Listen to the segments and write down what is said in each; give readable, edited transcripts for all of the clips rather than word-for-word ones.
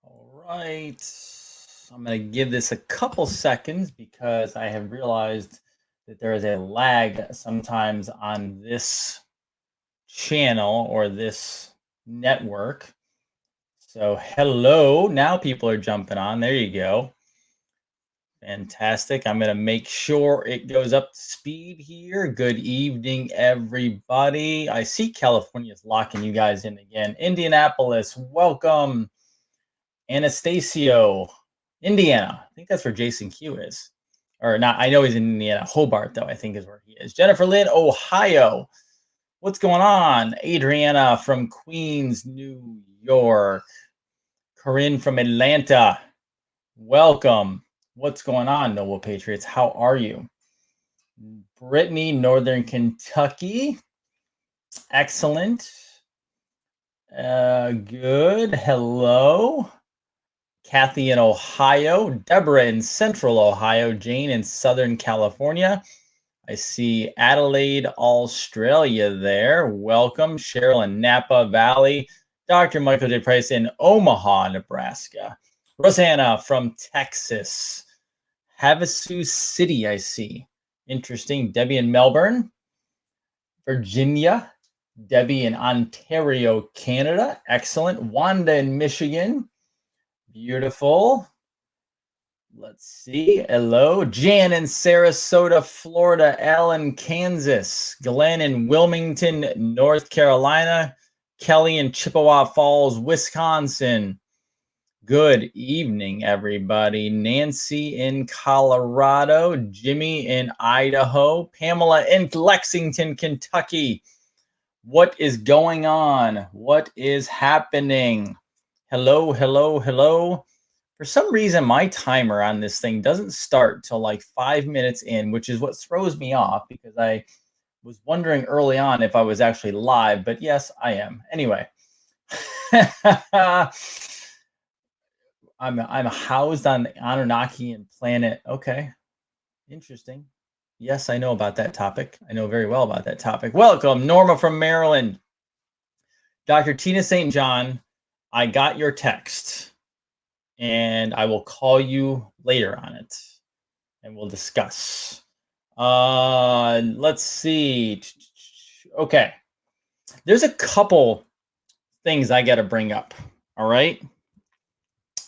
All right. I'm going to give this a couple seconds because I have realized that there is a lag sometimes on this channel or this network. So, hello. Now people are jumping on. There you go. Fantastic. I'm going to make sure it goes up to speed here. Good evening, everybody. I see California's locking you guys in again. Indianapolis, welcome. Anastasio, Indiana. I think that's where Jason Q is. Or not, I know he's in Indiana. Hobart, though, I think is where he is. Jennifer Lynn, Ohio. What's going on? Adriana from Queens, New York. Corinne from Atlanta. Welcome. What's going on, Noble Patriots? How are you? Brittany, Northern Kentucky. Excellent. Good. Hello. Kathy in Ohio, Deborah in Central Ohio, Jane in Southern California. I see Adelaide, Australia there. Welcome. Cheryl in Napa Valley. Dr. Michael J. Price in Omaha, Nebraska. Rosanna from Texas. Havasu City, I see. Interesting. Debbie in Melbourne. Virginia. Debbie in Ontario, Canada. Excellent. Wanda in Michigan. Beautiful. Let's see. Hello. Jan in Sarasota, Florida. Al in Kansas. Glenn in Wilmington, North Carolina. Kelly in Chippewa Falls, Wisconsin. Good evening, everybody. Nancy in Colorado. Jimmy in Idaho. Pamela in Lexington, Kentucky. What is going on? What is happening? Hello, hello, hello. For some reason, my timer on this thing doesn't start till like 5 minutes in, which is what throws me off because I was wondering early on if I was actually live, but yes, I am. Anyway, I'm housed on the Anunnaki and planet. Okay, interesting. Yes, I know about that topic. I know very well about that topic. Welcome, Norma from Maryland. Dr. Tina St. John, I got your text and I will call you later on it and we'll discuss. Let's see. Okay. There's a couple things I got to bring up. All right.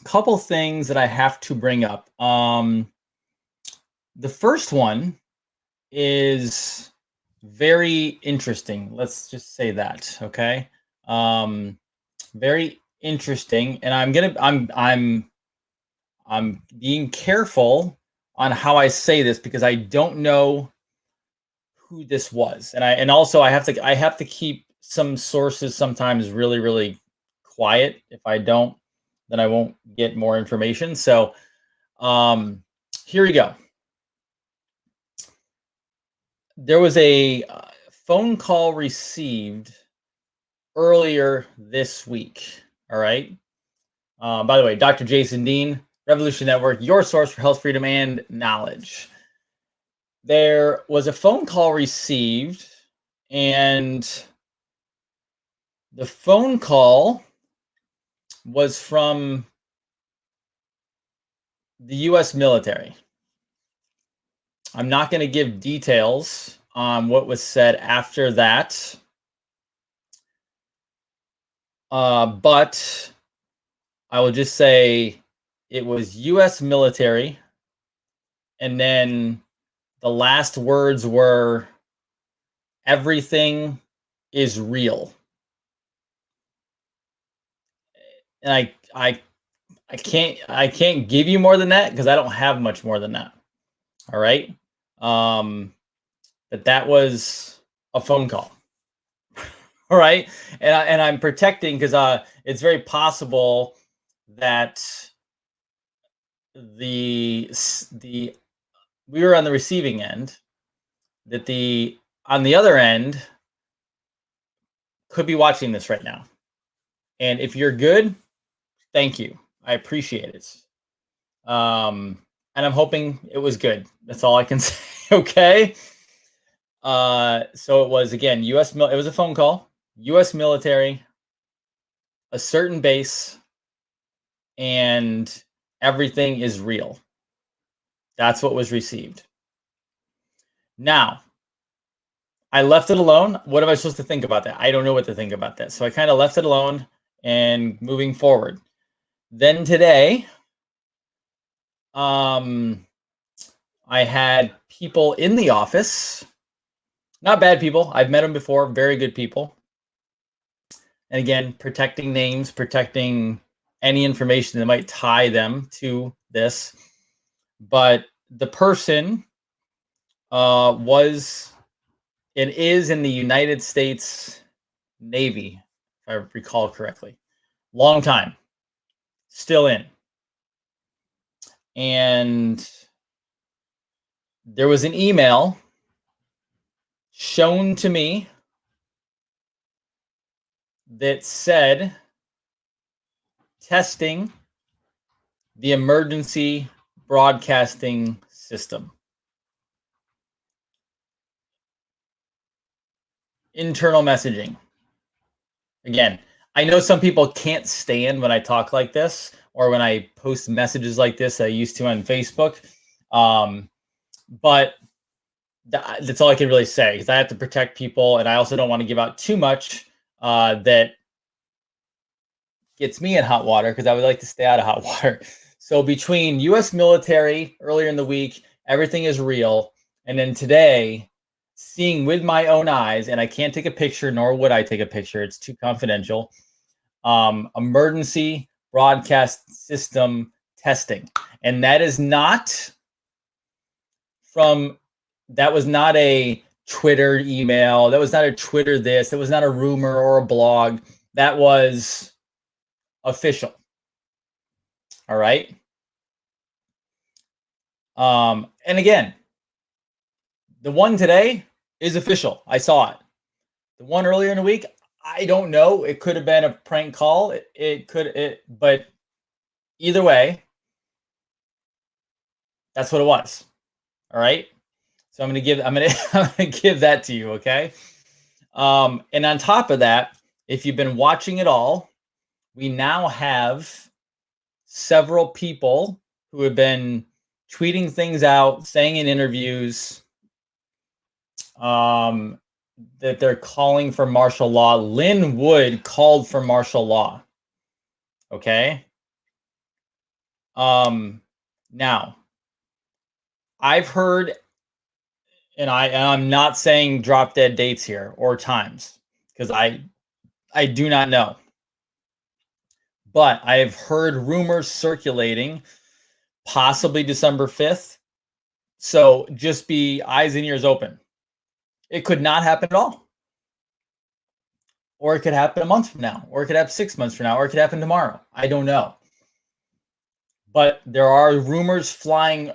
Couple things that I have to bring up. The first one is very interesting. Let's just say that. Okay. Very interesting, and I'm being careful on how I say this because I don't know who this was, and also I have to keep some sources sometimes really quiet. If I don't, then I won't get more information. So here we go. There was a phone call received earlier this week. All right. By the way, Dr. Jason Dean, Revolution Network, your source for health, freedom, and knowledge. There was a phone call received, and the phone call was from the U.S. military. I'm not going to give details on what was said after that, but I will just say it was U.S. military, and then the last words were, "Everything is real." And I can't give you more than that because I don't have much more than that. All right. But that was a phone call. All right. And I'm protecting because it's very possible that we were on the receiving end, that on the other end could be watching this right now. And if you're good, thank you. I appreciate it. And I'm hoping it was good. That's all I can say. Okay. So it was, again, it was a phone call, U.S. military, a certain base, and everything is real. That's what was received. Now, I left it alone. What am I supposed to think about that? I don't know what to think about that. So I kind of left it alone and moving forward. Then today, I had people in the office, not bad people. I've met them before, very good people. And again, protecting names, protecting any information that might tie them to this. But the person was and is in the United States Navy, if I recall correctly. Long time, still in. And there was an email shown to me that said testing the emergency broadcasting system. Internal messaging. Again, I know some people can't stand when I talk like this or when I post messages like this I used to on Facebook. But that's all I can really say because I have to protect people and I also don't want to give out too much that gets me in hot water because I would like to stay out of hot water. So between U.S. military earlier in the week, everything is real. And then today, seeing with my own eyes, and I can't take a picture, nor would I take a picture. It's too confidential. Emergency broadcast system testing. And that is not that was not a Twitter email. That was not a Twitter this. That was not a rumor or a blog. That was official. All right. And again, the one today is official. I saw it. The one earlier in the week, I don't know. It could have been a prank call. But either way, that's what it was. All right. So I'm gonna give that to you. Okay. And on top of that, if you've been watching it all, we now have several people who have been tweeting things out, saying in interviews that they're calling for martial law. Lynn Wood called for martial law. Okay. Now, I've heard, and I'm not saying drop dead dates here or times because I do not know. But I have heard rumors circulating, possibly December 5th. So just be eyes and ears open. It could not happen at all. Or it could happen a month from now, or it could happen 6 months from now, or it could happen tomorrow. I don't know. But there are rumors flying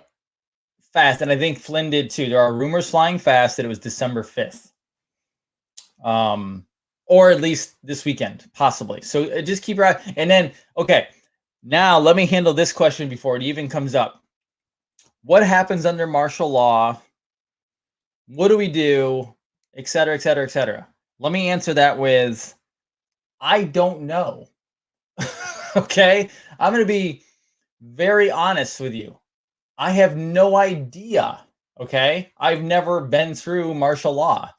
fast, and I think Flynn did too. There are rumors flying fast that it was December 5th. Or at least this weekend, possibly. So just keep your eye. And then, okay, now let me handle this question before it even comes up. What happens under martial law? What do we do? Et cetera, et cetera, et cetera. Let me answer that with, I don't know. Okay? I'm going to be very honest with you. I have no idea. Okay? I've never been through martial law.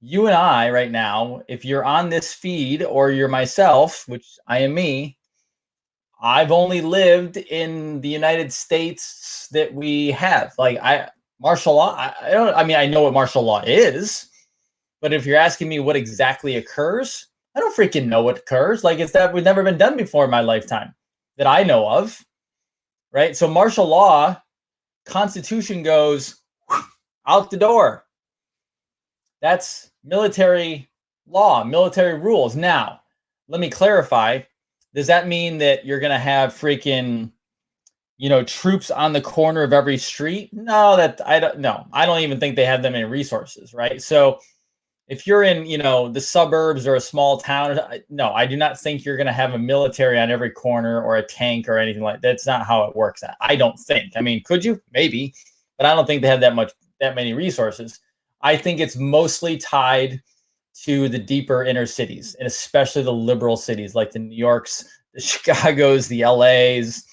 You and I right now, if you're on this feed or you're myself, which I am me, I've only lived in the United States that we have. Like martial law, I know what martial law is, but if you're asking me what exactly occurs, I don't freaking know what occurs. Like it's that we've never been done before in my lifetime that I know of. Right? So martial law, Constitution goes out the door. That's military law, military rules. Now, let me clarify. Does that mean that you're going to have freaking, troops on the corner of every street? No, I don't even think they have that many resources, right? So if you're in, the suburbs or a small town, no, I do not think you're going to have a military on every corner or a tank or anything like that. That's not how it works. I don't think. I mean, could you? Maybe, but I don't think they have that many resources. I think it's mostly tied to the deeper inner cities, and especially the liberal cities like the New Yorks, the Chicagos, the LAs,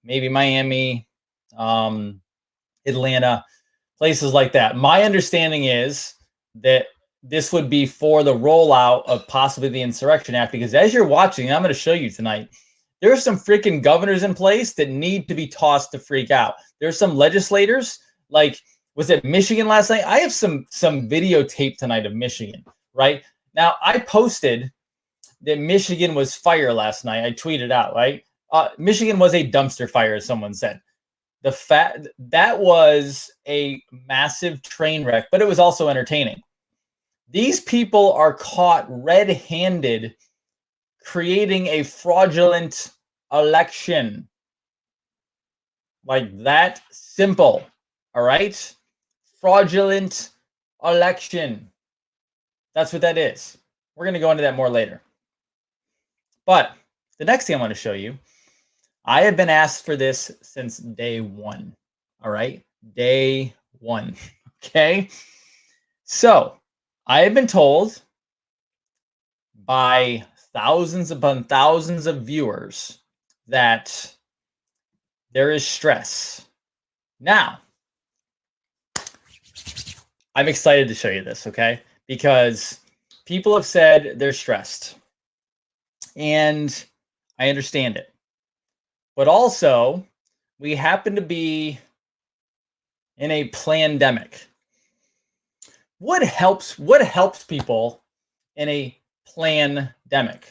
maybe Miami, Atlanta, places like that. My understanding is that this would be for the rollout of possibly the Insurrection Act, because as you're watching, I'm going to show you tonight, there are some freaking governors in place that need to be tossed to freak out. There's some legislators, like, was it Michigan last night? I have some videotape tonight of Michigan, right? Now, I posted that Michigan was fire last night. I tweeted out, right? Michigan was a dumpster fire, as someone said. The fact that was a massive train wreck, but it was also entertaining. These people are caught red-handed creating a fraudulent election. Like that simple. All right? Fraudulent election. That's what that is. We're going to go into that more later. But the next thing I want to show you, I have been asked for this since day one. All right? Day one. Okay? So I have been told by thousands upon thousands of viewers that there is stress. Now, I'm excited to show you this, okay? Because people have said they're stressed. And I understand it. But also, we happen to be in a plandemic. What helps people in a plandemic?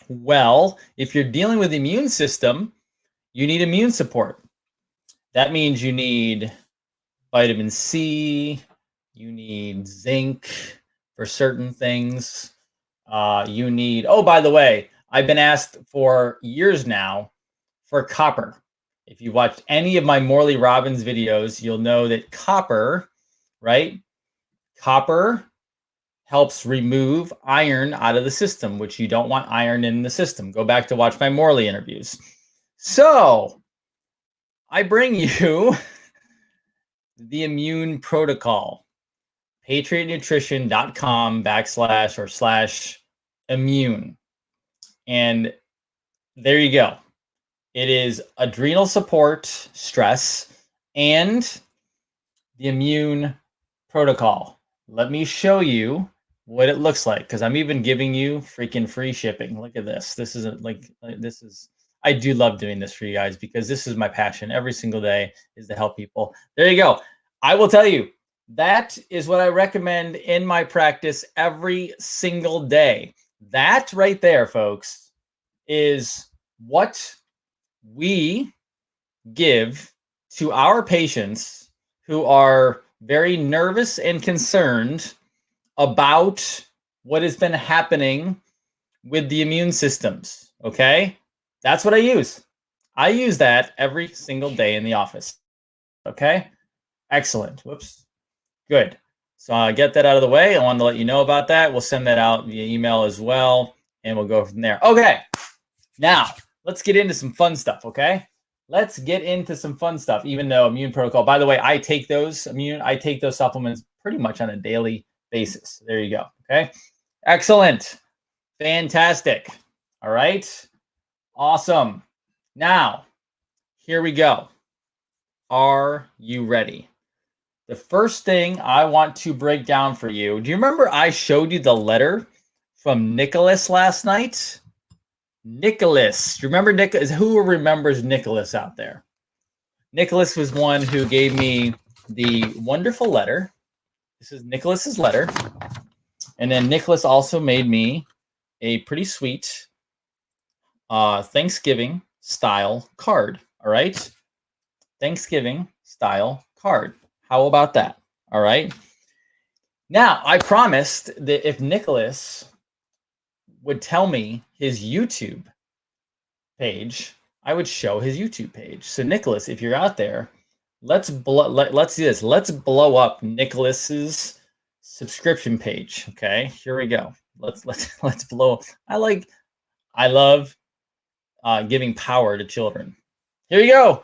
Well, if you're dealing with the immune system, you need immune support. That means you need vitamin C, you need zinc for certain things. You need, oh, by the way, I've been asked for years now for copper. If you watched any of my Morley Robbins videos, you'll know that copper, right? Copper helps remove iron out of the system, which you don't want iron in the system. Go back to watch my Morley interviews. So I bring you the immune protocol, patriotnutrition.com//immune. And there you go. It is adrenal support, stress, and the immune protocol. Let me show you what it looks like, because I'm even giving you freaking free shipping. Look at this. This isn't like this is. I do love doing this for you guys because this is my passion every single day, is to help people. There you go. I will tell you, that is what I recommend in my practice every single day. That right there, folks, is what we give to our patients who are very nervous and concerned about what has been happening with the immune systems. Okay? That's what I use. I use that every single day in the office. Okay? Excellent. Whoops. Good. So I'll get that out of the way. I wanted to let you know about that. We'll send that out via email as well, and we'll go from there. Okay. Now, let's get into some fun stuff, okay? Let's get into some fun stuff, even though immune protocol. By the way, I take those supplements pretty much on a daily basis. There you go. Okay. Excellent. Fantastic. All right. Awesome. Now, here we go. Are you ready? The first thing I want to break down for you. Do you remember I showed you the letter from Nicholas last night? Nicholas. Do you remember Nicholas? Who remembers Nicholas out there? Nicholas was one who gave me the wonderful letter. This is Nicholas's letter. And then Nicholas also made me a pretty sweet Thanksgiving style card. All right. Thanksgiving style card. How about that? All right. Now, I promised that if Nicholas would tell me his YouTube page, I would show his YouTube page. So Nicholas, if you're out there, let's do this. Let's blow up Nicholas's subscription page. Okay, here we go. Let's blow. I love giving power to children. Here you go.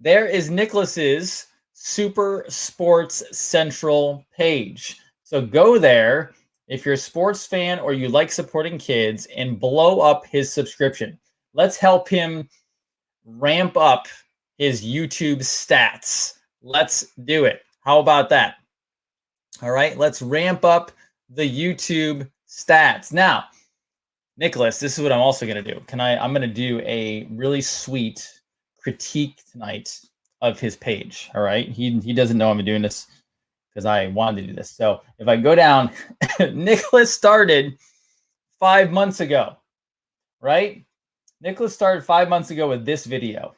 There is Nicholas's Super Sports Central page. So go there. if you're a sports fan or you like supporting kids, and blow up his subscription. Let's help him ramp up his YouTube stats. Let's do it. How about that? All right, let's ramp up the YouTube stats. Now, Nicholas, this is what I'm also going to do. I'm going to do a really sweet critique tonight of his page. All right. He doesn't know I'm doing this because I wanted to do this. So if I go down, Nicholas started 5 months ago, right? Nicholas started 5 months ago with this video.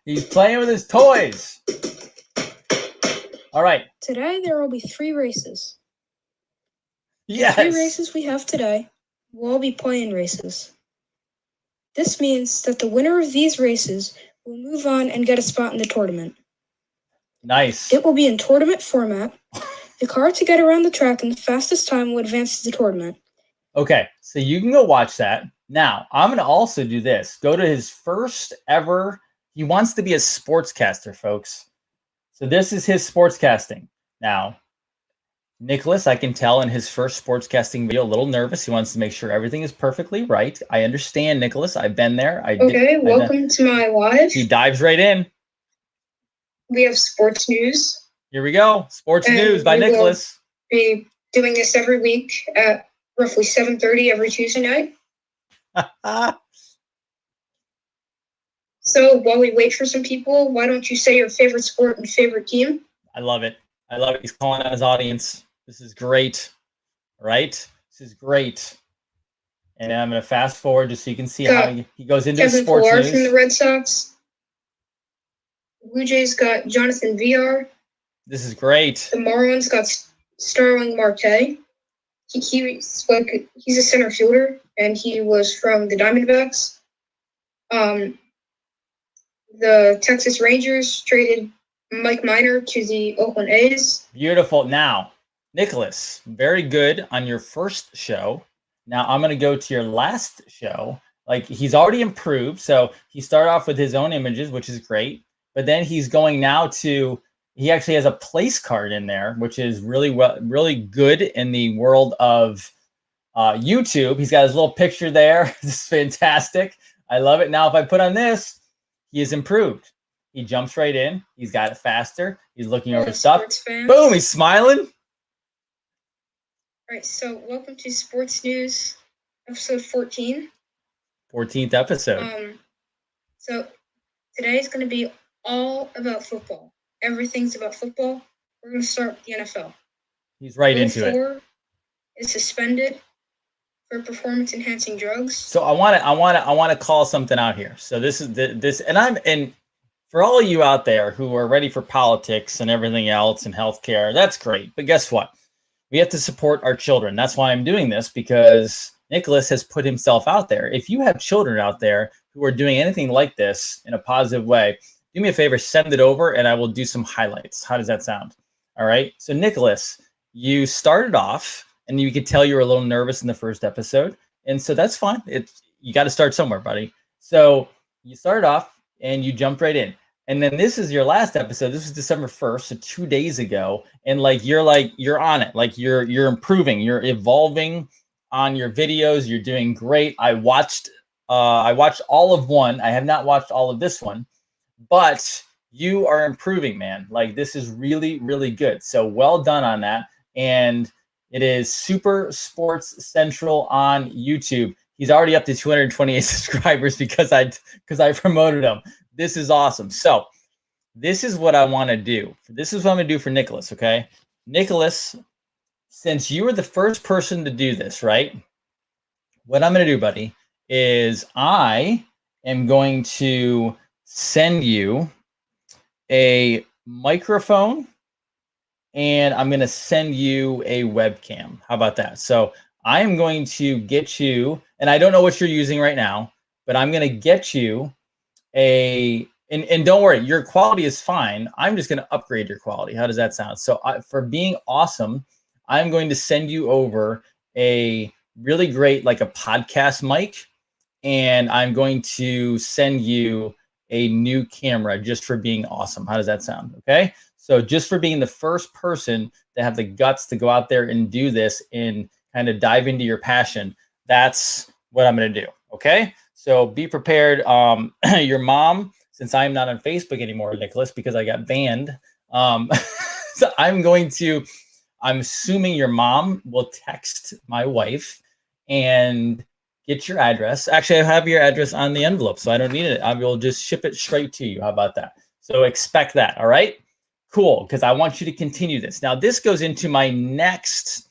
He's playing with his toys. All right. Today there will be 3 races. Yes. The 3 races we have today will all be play-in races. This means that the winner of these races will move on and get a spot in the tournament. Nice. It will be in tournament format. The car to get around the track in the fastest time will advance to the tournament. Okay, so you can go watch that. Now, I'm going to also do this. Go to his first ever. He wants to be a sportscaster, folks. So this is his sportscasting. Now, Nicholas, I can tell in his first sportscasting video, a little nervous. He wants to make sure everything is perfectly right. I understand, Nicholas. I've been there. Welcome to my live. He dives right in. We have sports news. Here we go. Sports news by Nicholas. We'll be doing this every week at roughly 7:30 every Tuesday night. So while we wait for some people, why don't you say your favorite sport and favorite team? I love it. I love it. He's calling out his audience. This is great. Right? This is great. And I'm going to fast forward just so you can see how he goes into Kevin sports Pillar news. From the Red Sox. Blue Jays got Jonathan VR. This is great. The Marlins got Starling Marte. He's a center fielder, and he was from the Diamondbacks. The Texas Rangers traded Mike Minor to the Oakland A's. Beautiful. Now, Nicholas, very good on your first show. Now I'm going to go to your last show. Like, he's already improved. So he started off with his own images, which is great. But then he's going now to, he actually has a place card in there, which is really good in the world of YouTube. He's got his little picture there. This is fantastic. I love it. Now, if I put on this, he is improved. He jumps right in. He's got it faster. He's looking over stuff. Boom, he's smiling. All right, so welcome to Sports News, episode 14. 14th episode. So today is going to be all about football. Everything's about football. We're going to start with the NFL. He's right into it. Will is suspended for performance-enhancing drugs. So I want to call something out here. So this is this, and for all of you out there who are ready for politics and everything else and healthcare, that's great. But guess what? We have to support our children. That's why I'm doing this, because Nicholas has put himself out there. If you have children out there who are doing anything like this in a positive way, do me a favor, send it over and I will do some highlights. How does that sound? All right. So Nicholas, you started off and you could tell you were a little nervous in the first episode. And so that's fine. You got to start somewhere, buddy. So you started off and you jumped right in. And then this is your last episode. This is December 1st, so 2 days ago. And you're on it. Like you're improving, you're evolving on your videos. You're doing great. I watched all of one. I have not watched all of this one, but you are improving, man. Like, this is really, really good. So well done on that. And it is Super Sports Central on YouTube. He's already up to 228 subscribers because I promoted him. This is awesome. So this is what I want to do. This is what I'm going to do for Nicholas, okay? Nicholas, since you were the first person to do this, right? What I'm going to do, buddy, is I am going to send you a microphone and I'm going to send you a webcam. How about that? So I am going to get you, and I don't know what you're using right now, but I'm going to get you and don't worry, your quality is fine. I'm just going to upgrade your quality. How does that sound? So for being awesome, I'm going to send you over a really great, like a podcast mic, and I'm going to send you a new camera just for being awesome. How does that sound? Okay. So just for being the first person to have the guts to go out there and do this and kind of dive into your passion, that's what I'm going to do. Okay. So be prepared. Your mom, since I'm not on Facebook anymore, Nicholas, because I got banned. So I'm assuming your mom will text my wife and get your address. Actually, I have your address on the envelope, so I don't need it. I will just ship it straight to you. How about that? So expect that. All right. Cool. Because I want you to continue this. Now, this goes into my next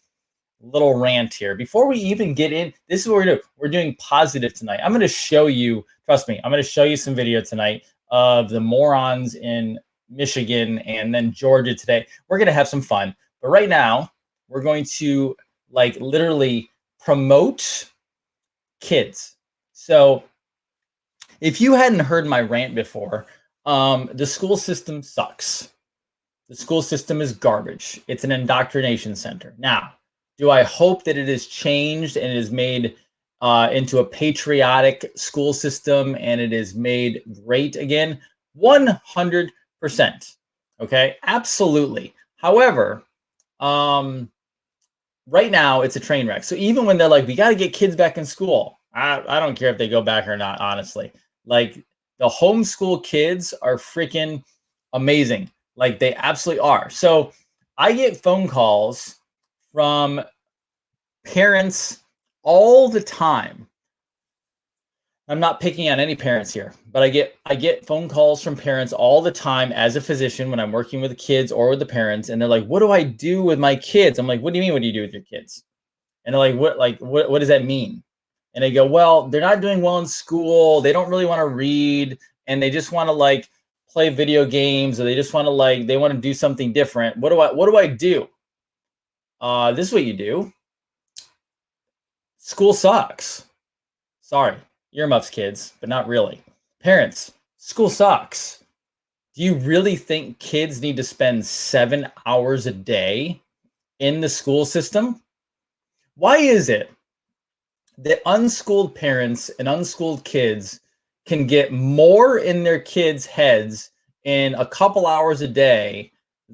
little rant here. Before we even get in, this is what we're doing. We're doing positive tonight. I'm going to show you, trust me, I'm going to show you some video tonight of the morons in Michigan and then Georgia today. We're going to have some fun. But right now, we're going to like literally promote kids. So if you hadn't heard my rant before, the school system sucks. The school system is garbage. It's an indoctrination center. Now, do I hope that it is changed and it is made into a patriotic school system and it is made great again? 100%. Okay, absolutely. However, right now it's a train wreck. So even when they're like, we got to get kids back in school, I don't care if they go back or not, honestly. Like the homeschool kids are freaking amazing. Like they absolutely are. So I get phone calls from parents all the time. I'm not picking on any parents here, but I get phone calls from parents all the time as a physician when I'm working with the kids or with the parents, and they're like, "What do I do with my kids?" I'm like, "What do you mean? What do you do with your kids?" And they're like, what does that mean? And they go, "Well, they're not doing well in school. They don't really want to read, and they just want to like play video games, or they just want to like they want to do something different. What do I do? This is what you do. School sucks. Sorry, earmuffs, kids, but not really. Parents, school sucks. Do you really think kids need to spend 7 hours a day in the school system? Why is it that unschooled parents and unschooled kids can get more in their kids' heads in a couple hours a day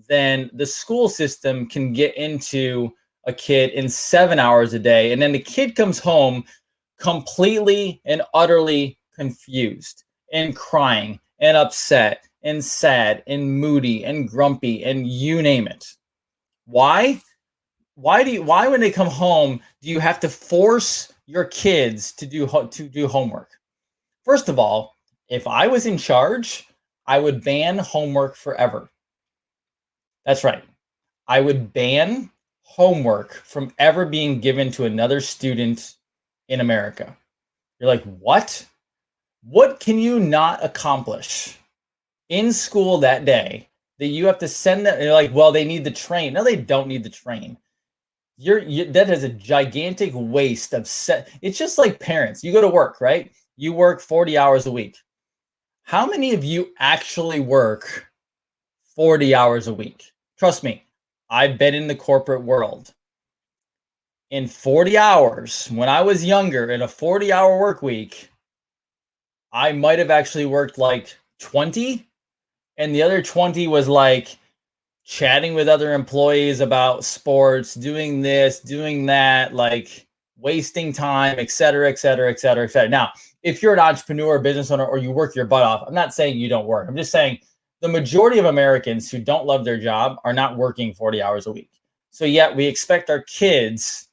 than the school system can get into a kid in 7 hours a day? And then the kid comes home completely and utterly confused and crying and upset and sad and moody and grumpy and you name it. Why? Why when they come home do you have to force your kids to do homework? First of all, if I was in charge, I would ban homework forever. That's right. I would ban homework from ever being given to another student in America. You're like, what? What can you not accomplish in school that day that you have to send them? You're like, well, they need to train. No, they don't need to train. That is a gigantic waste of It's just like parents. You go to work, right? You work 40 hours a week. How many of you actually work 40 hours a week? Trust me, I've been in the corporate world. In 40 hours, when I was younger, in a 40-hour work week, I might have actually worked like 20, and the other 20 was like chatting with other employees about sports, doing this, doing that, like wasting time, et cetera, et cetera, et cetera, et cetera. Now, if you're an entrepreneur, business owner, or you work your butt off, I'm not saying you don't work. I'm just saying the majority of Americans who don't love their job are not working 40 hours a week. So yet we expect our kids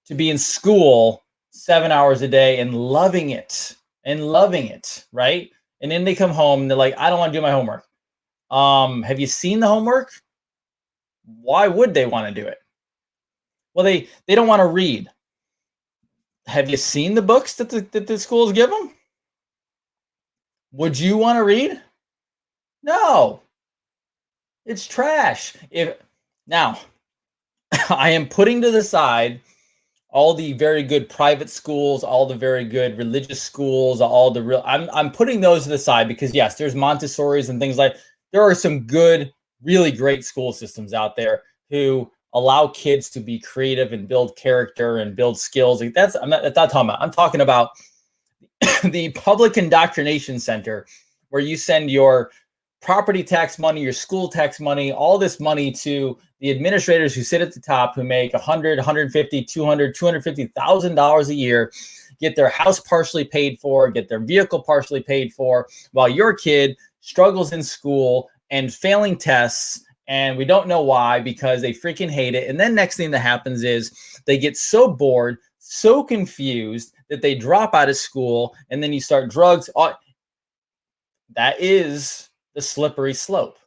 to be in school 7 hours a day and loving it, right? And then they come home and they're like, I don't want to do my homework. Have you seen the homework? Why would they want to do it? Well, they don't want to read. Have you seen the books that the schools give them? Would you want to read? No. It's trash. Now, I am putting to the side all the very good private schools, all the very good religious schools, all the real. I'm putting those to the side because yes, there's Montessori's and things like. There are some good, really great school systems out there who allow kids to be creative and build character and build skills. I'm not talking about. I'm talking about the public indoctrination center, where you send your property tax money, your school tax money, all this money to the administrators who sit at the top, who make 100, 150, 200, $250,000 a year, get their house partially paid for, get their vehicle partially paid for, while your kid struggles in school and failing tests. And we don't know why, because they freaking hate it. And then next thing that happens is they get so bored, so confused that they drop out of school, and then you start drugs. That is the slippery slope.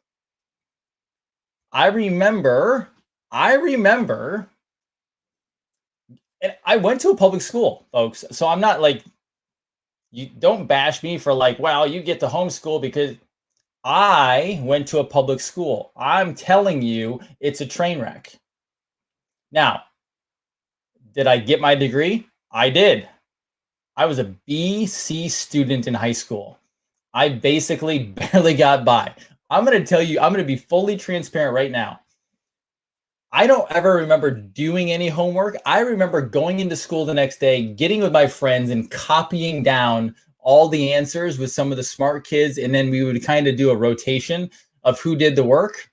I remember, and I went to a public school, folks. So I'm not like, you don't bash me for like, wow, you get to homeschool, because I went to a public school. I'm telling you, it's a train wreck. Now, did I get my degree? I did. I was a BC student in high school. I basically barely got by. I'm going to tell you, I'm going to be fully transparent right now. I don't ever remember doing any homework. I remember going into school the next day, getting with my friends and copying down all the answers with some of the smart kids. And then we would kind of do a rotation of who did the work.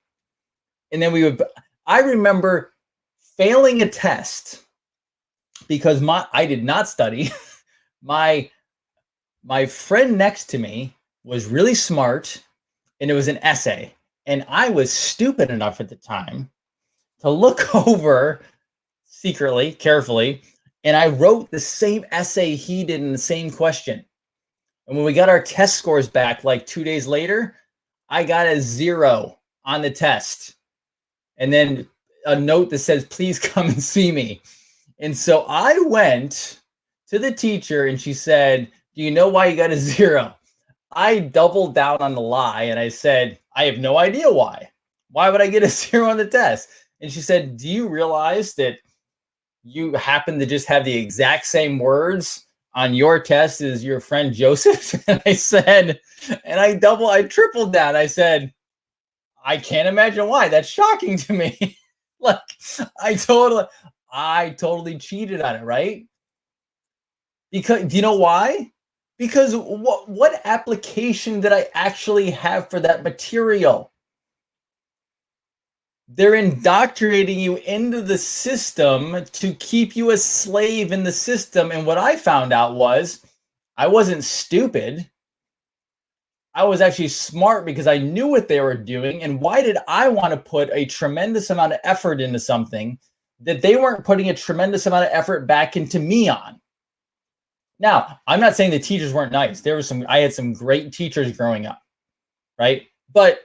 And then I remember failing a test because I did not study. My friend next to me was really smart, and it was an essay. And I was stupid enough at the time to look over secretly, carefully, and I wrote the same essay he did in the same question. And when we got our test scores back like 2 days later, I got a 0 on the test. And then a note that says, please come and see me. And so I went to the teacher, and she said, do you know why you got a 0? I doubled down on the lie, and I said, I have no idea why. Why would I get a 0 on the test? And she said, do you realize that you happen to just have the exact same words on your test as your friend Joseph? And I said, and I tripled down. I said, I can't imagine why. That's shocking to me. Like, I totally cheated on it, right? Because, do you know why? Because what application did I actually have for that material? They're indoctrinating you into the system to keep you a slave in the system. And what I found out was I wasn't stupid. I was actually smart, because I knew what they were doing. And why did I want to put a tremendous amount of effort into something that they weren't putting a tremendous amount of effort back into me on? Now, I'm not saying the teachers weren't nice. I had some great teachers growing up, right? But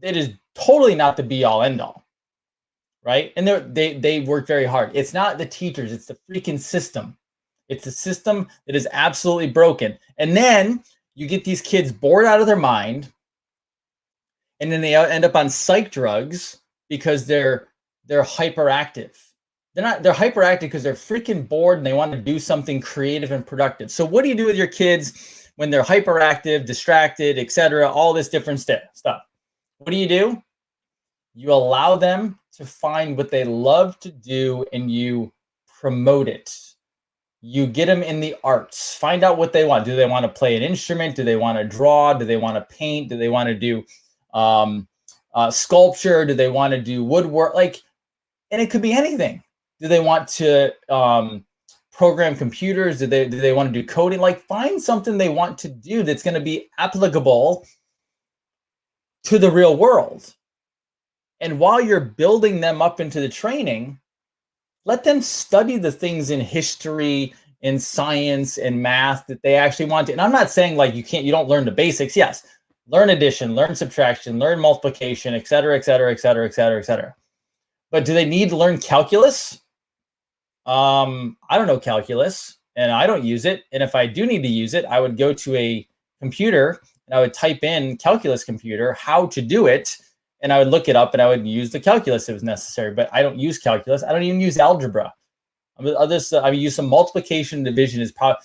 it is totally not the be all end all, right? And they work very hard. It's not the teachers, it's the freaking system. It's the system that is absolutely broken. And then you get these kids bored out of their mind, and then they end up on psych drugs because they're hyperactive. They're hyperactive because they're freaking bored and they want to do something creative and productive. So what do you do with your kids when they're hyperactive, distracted, etc., all this different stuff? What do? You allow them to find what they love to do, and you promote it. You get them in the arts. Find out what they want. Do they want to play an instrument? Do they want to draw? Do they want to paint? Do they want to do sculpture? Do they want to do woodwork? And it could be anything. Do they want to program computers? Do they want to do coding? Find something they want to do that's going to be applicable to the real world. And while you're building them up into the training, let them study the things in history, in science, and math that they actually want to. And I'm not saying you don't learn the basics. Yes, learn addition, learn subtraction, learn multiplication, et cetera, et cetera, et cetera, et cetera, et cetera. But do they need to learn calculus? I don't know calculus, and I don't use it. And if I do need to use it, I would go to a computer and I would type in calculus computer, how to do it. And I would look it up, and I would use the calculus if it was necessary. But I don't use calculus. I don't even use algebra. I use some multiplication, division is probably.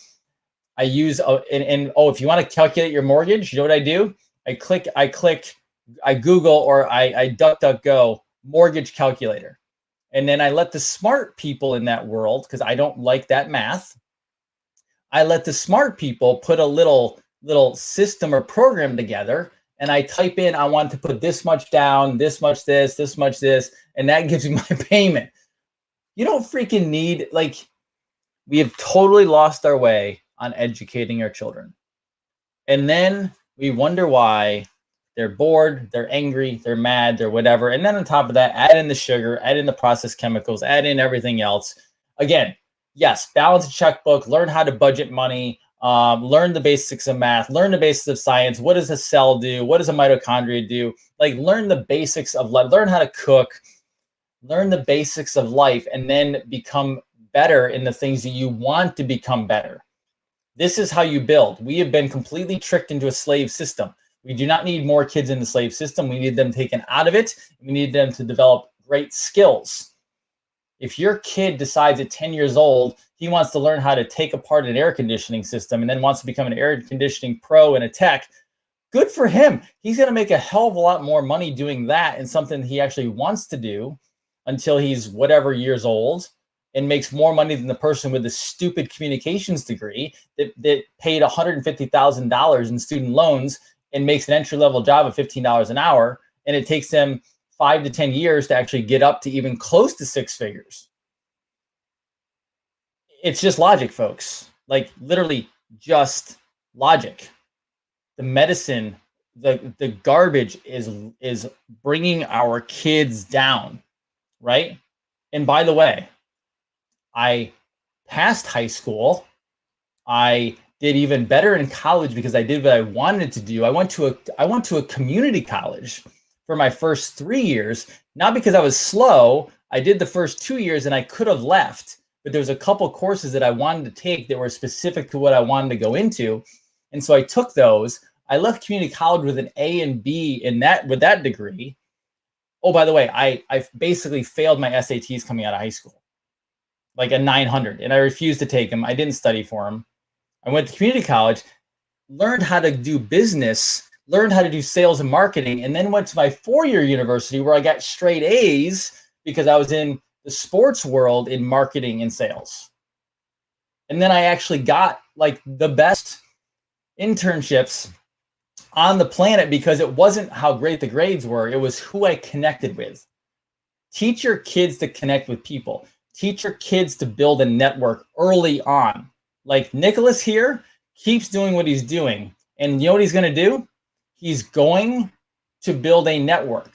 I use if you want to calculate your mortgage, you know what I do? I Google, or I DuckDuckGo mortgage calculator, and then I let the smart people in that world, because I don't like that math. I let the smart people put a little system or program together, and I type in, I want to put this much down, this much this much this, and that gives me my payment. You don't freaking need, like, we have totally lost our way on educating our children. And then we wonder why they're bored, they're angry, they're mad, they're whatever. And then on top of that, add in the sugar, add in the processed chemicals, add in everything else. Again, yes, balance a checkbook, learn how to budget money, learn the basics of math, learn the basics of science. What does a cell do? What does a mitochondria do? Like, learn the basics of life, learn how to cook, learn the basics of life, and then become better in the things that you want to become better. This is how you build. We have been completely tricked into a slave system. We do not need more kids in the slave system. We need them taken out of it. We need them to develop great skills. If your kid decides at 10 years old, he wants to learn how to take apart an air conditioning system and then wants to become an air conditioning pro and a tech, good for him. He's going to make a hell of a lot more money doing that and something he actually wants to do until he's whatever years old, and makes more money than the person with the stupid communications degree that paid $150,000 in student loans and makes an entry-level job of $15 an hour. And it takes them 5 to 10 years to actually get up to even close to six figures. It's just logic, folks. Like, literally just logic. The medicine, the garbage is bringing our kids down, right? And by the way, I passed high school. I did even better in college because I did what I wanted to do. I went to a community college for my first 3 years, not because I was slow. I did the first 2 years and I could have left, but there was a couple courses that I wanted to take that were specific to what I wanted to go into. And so I took those. I left community college with an A and B with that degree. Oh, by the way, I basically failed my SATs coming out of high school, like a 900, and I refused to take them. I didn't study for them. I went to community college, learned how to do business, learned how to do sales and marketing, and then went to my 4-year university where I got straight A's because I was in the sports world in marketing and sales. And then I actually got like the best internships on the planet because it wasn't how great the grades were, it was who I connected with. Teach your kids to connect with people. Teach your kids to build a network early on. Like Nicholas here keeps doing what he's doing. And you know what he's going to do? He's going to build a network.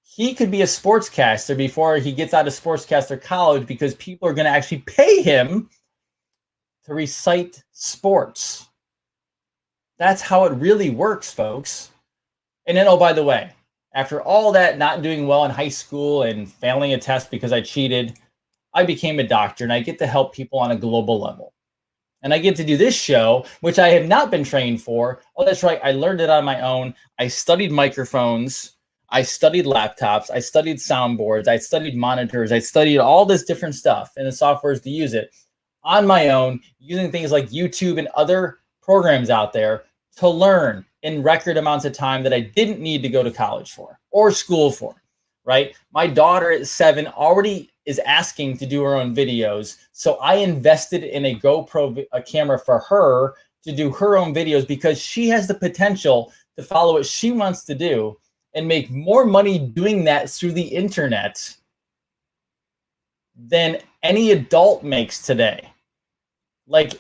He could be a sportscaster before he gets out of sportscaster college because people are going to actually pay him to recite sports. That's how it really works, folks. And then, oh, by the way, after all that not doing well in high school and failing a test because I cheated, I became a doctor and I get to help people on a global level. And I get to do this show, which I have not been trained for. Oh, that's right. I learned it on my own. I studied microphones. I studied laptops. I studied soundboards. I studied monitors. I studied all this different stuff and the softwares to use it on my own, using things like YouTube and other programs out there to learn in record amounts of time that I didn't need to go to college for or school for, right? My daughter at 7 already is asking to do her own videos. So I invested in a GoPro camera for her to do her own videos because she has the potential to follow what she wants to do and make more money doing that through the internet than any adult makes today. Like,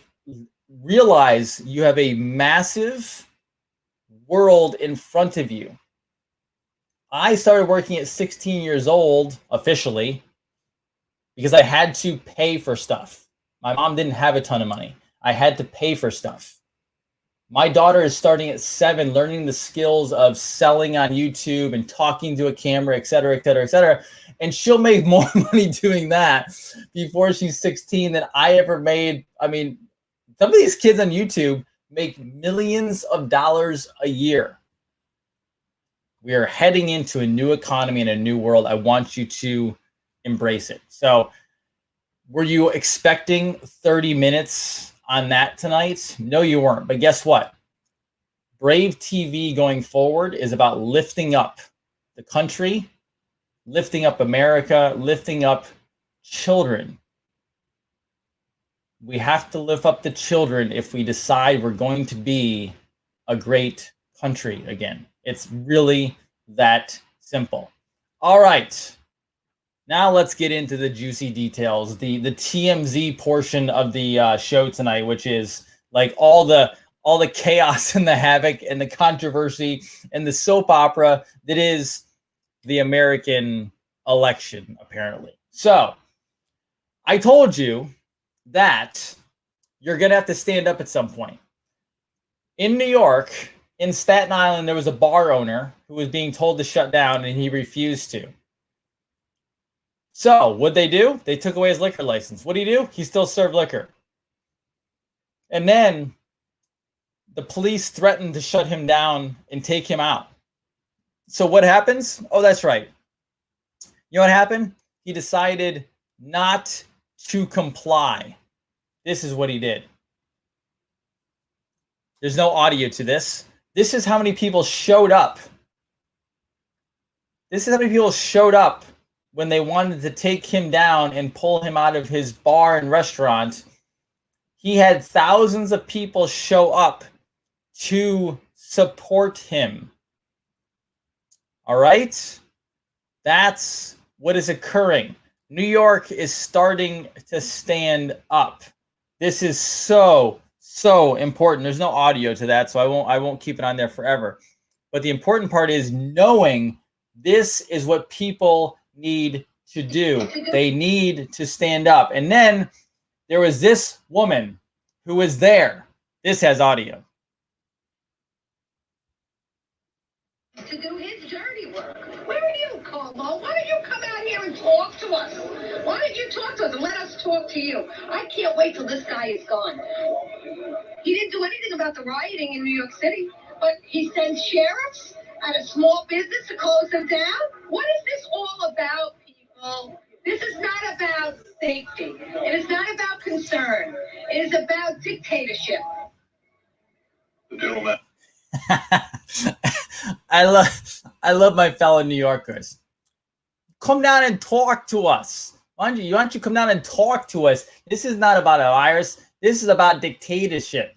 realize you have a massive world in front of you. I started working at 16 years old officially because I had to pay for stuff. My mom didn't have a ton of money. I had to pay for stuff. My daughter is starting at 7, learning the skills of selling on YouTube and talking to a camera, et cetera, et cetera, et cetera. And she'll make more money doing that before she's 16 than I ever made. I mean, some of these kids on YouTube make millions of dollars a year. We are heading into a new economy and a new world. I want you to embrace it. So, were you expecting 30 minutes on that tonight? No, you weren't. But guess what? Brave TV going forward is about lifting up the country, lifting up America, lifting up children. We have to lift up the children if we decide we're going to be a great country again. It's really that simple. All right. Now let's get into the juicy details, the TMZ portion of the show tonight, which is like all the chaos and the havoc and the controversy and the soap opera that is the American election, apparently. So I told you that you're gonna have to stand up at some point. In New York, in Staten Island, there was a bar owner who was being told to shut down and he refused to. So, what'd they do? They took away his liquor license. What'd he do? He still served liquor. And then the police threatened to shut him down and take him out. So, what happens? Oh, that's right. You know what happened? He decided not to comply. This is what he did. There's no audio to this. This is how many people showed up. This is how many people showed up when they wanted to take him down and pull him out of his bar and restaurant. He had thousands of people show up to support him. All right? That's what is occurring. New York is starting to stand up. This is so important. There's no audio to that, so I won't keep it on there forever. But the important part is knowing this is what people need to do. They need to stand up. And then there was this woman who was there. This has audio. To do his dirty work. Where are you, Como? Why don't you come out here and talk to us? Why don't you talk to us and let us talk to you? I can't wait till this guy is gone. He didn't do anything about the rioting in New York City, but he sends sheriffs at a small business to close them down? What is this all about, people? This is not about safety. It is not about concern. It is about dictatorship. I love my fellow New Yorkers. Come down and talk to us. Why don't you come down and talk to us? This is not about a virus. This is about dictatorship.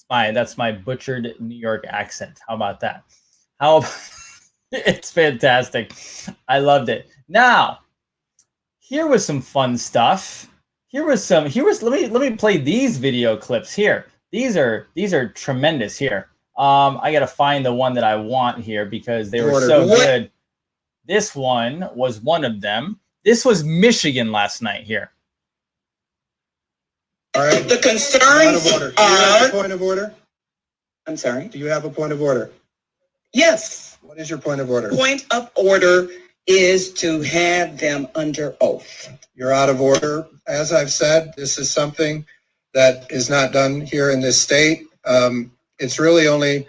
That's my butchered New York accent. How about that? It's fantastic. I loved it. Now, here was some fun stuff. Let me play these video clips here. These are tremendous here. I gotta find the one that I want here because they were so good. This one was one of them. This was Michigan last night here. All right. The concerns are... point of order? I'm sorry? Do you have a point of order? Yes. What is your point of order? Point of order is to have them under oath. You're out of order. As I've said, this is something that is not done here in this state. It's really only...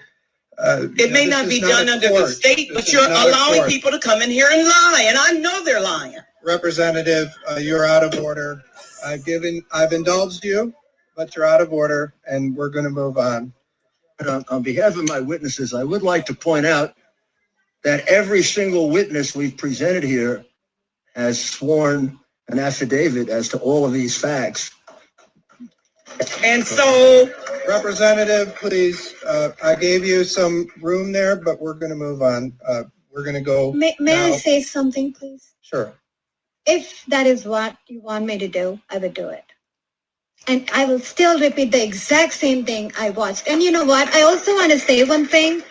it may not be done under the state, but you're allowing people to come in here and lie, and I know they're lying. Representative, you're out of order. I've indulged you, but you're out of order, and we're going to move on. On behalf of my witnesses, I would like to point out that every single witness we've presented here has sworn an affidavit as to all of these facts. And so, Representative, please, I gave you some room there, but we're going to move on. We're going to go. May I say something, please? Sure. If that is what you want me to do, I will do it. And I will still repeat the exact same thing I watched. And you know what? I also want to say one thing.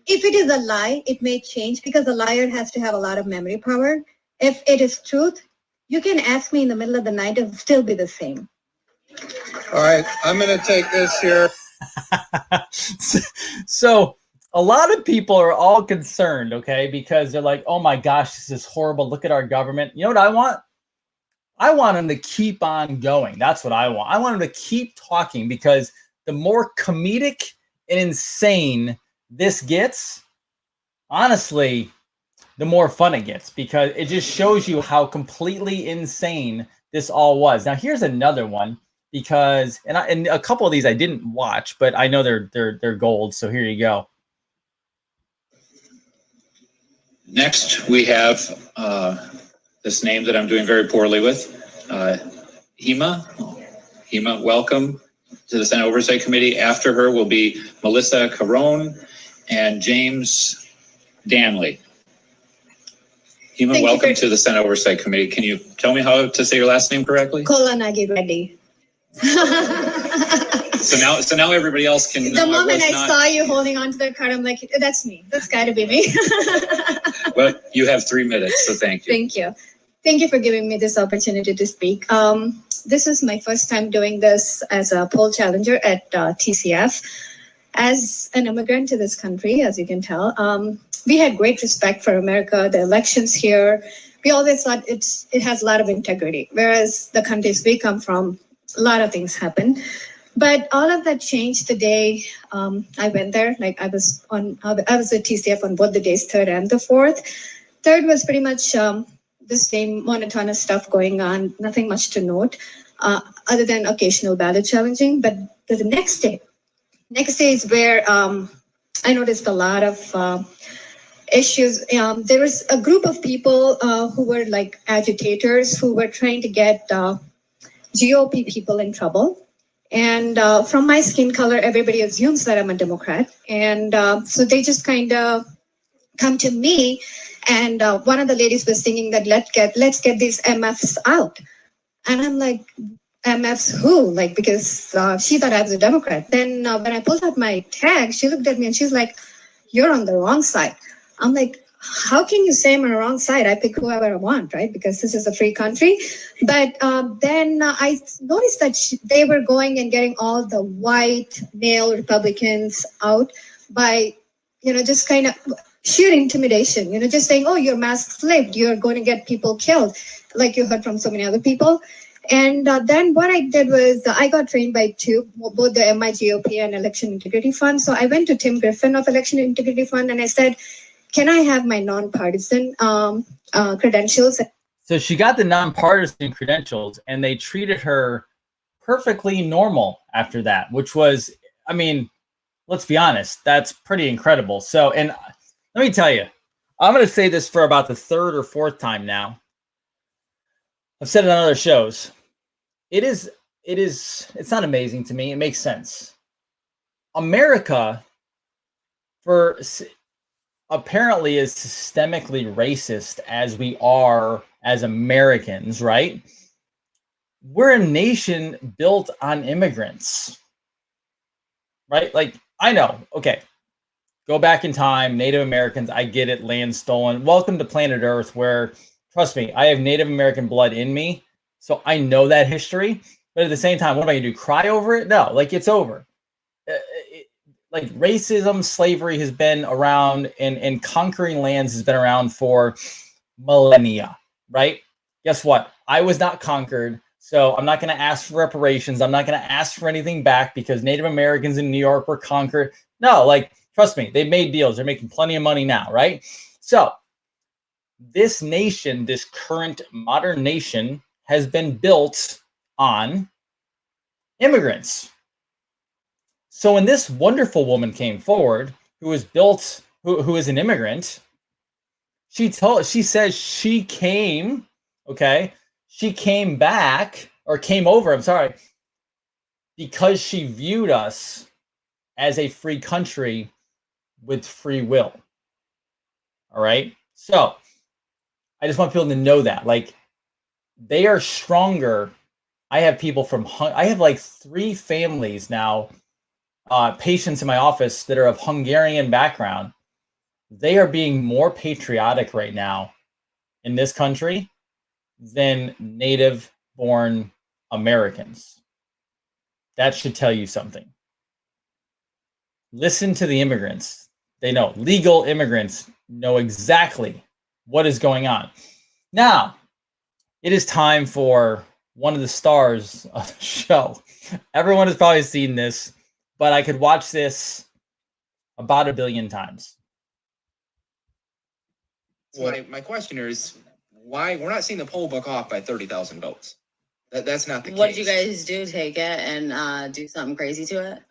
If it is a lie, it may change because a liar has to have a lot of memory power. If it is truth, you can ask me in the middle of the night, it will still be the same. All right, I'm going to take this here. So a lot of people are all concerned, okay, because they're like, oh my gosh, this is horrible. Look at our government. You know what I want? I want them to keep on going. That's what I want. I want them to keep talking because the more comedic and insane this gets, honestly, the more fun it gets because it just shows you how completely insane this all was. Now, here's another one because, and a couple of these I didn't watch, but I know they're gold. So here you go. Next, we have this name that I'm doing very poorly with. Hema. Hema, welcome to the Senate Oversight Committee. After her will be Melissa Carone and James Danley. Hema, welcome to the Senate Oversight Committee. Can you tell me how to say your last name correctly? Kolanagi Reddy. So now everybody else can. The moment I saw you holding onto the card, I'm like, that's me. That's got to be me. Well, you have 3 minutes, so thank you. Thank you. Thank you for giving me this opportunity to speak. This is my first time doing this as a poll challenger at TCF. As an immigrant to this country, as you can tell, we had great respect for America, the elections here. We always thought it has a lot of integrity, whereas the countries we come from, a lot of things happen. But all of that changed the day I went there. Like I was at TCF on both the days, 3rd and the 4th. 3rd was pretty much the same monotonous stuff going on, nothing much to note, other than occasional ballot challenging. But the next day is where I noticed a lot of issues. There was a group of people who were like agitators who were trying to get GOP people in trouble. And from my skin color, everybody assumes that I'm a Democrat. And so they just kind of come to me. And one of the ladies was thinking that let's get these MFs out. And I'm like, MFs who? Like, because she thought I was a Democrat. Then when I pulled out my tag, she looked at me and she's like, you're on the wrong side. I'm like, how can you say I'm on the wrong side? I pick whoever I want, right? Because this is a free country. But then I noticed that they were going and getting all the white male Republicans out by, just kind of sheer intimidation, just saying, oh, your mask slipped, you're going to get people killed, like you heard from so many other people. And then what I did was I got trained by both the MIGOP and Election Integrity Fund. So I went to Tim Griffin of Election Integrity Fund and I said, can I have my nonpartisan credentials? So she got the nonpartisan credentials and they treated her perfectly normal after that, which was, I mean, let's be honest, that's pretty incredible. So, and let me tell you, I'm going to say this for about the 3rd or 4th time now. I've said it on other shows. It's not amazing to me. It makes sense. America, apparently is systemically racist as we are as Americans, right? We're a nation built on immigrants, right? Like, I know, okay, go back in time, Native Americans, I get it, land stolen. Welcome to planet Earth where, trust me, I have Native American blood in me, so I know that history. But at the same time, what am I going to do, cry over it? No, like, it's over. Like racism, slavery has been around and conquering lands has been around for millennia, right? Guess what? I was not conquered, so I'm not going to ask for reparations. I'm not going to ask for anything back because Native Americans in New York were conquered. No, like, trust me, they've made deals. They're making plenty of money now, right? So this nation, this current modern nation, has been built on immigrants. So when this wonderful woman came forward, who is an immigrant, she says she came over, because she viewed us as a free country with free will. All right. So I just want people to know that, like, they are stronger. I have people I have like 3 families now, patients in my office that are of Hungarian background. They are being more patriotic right now in this country than native-born Americans. That should tell you something. Listen to the immigrants. They know. Legal immigrants know exactly what is going on. Now, it is time for one of the stars of the show. Everyone has probably seen this, but I could watch this about 1 billion times. So my question is, why we're not seeing the poll book off by 30,000 votes? That's not the case. What did you guys do? Take it and do something crazy to it?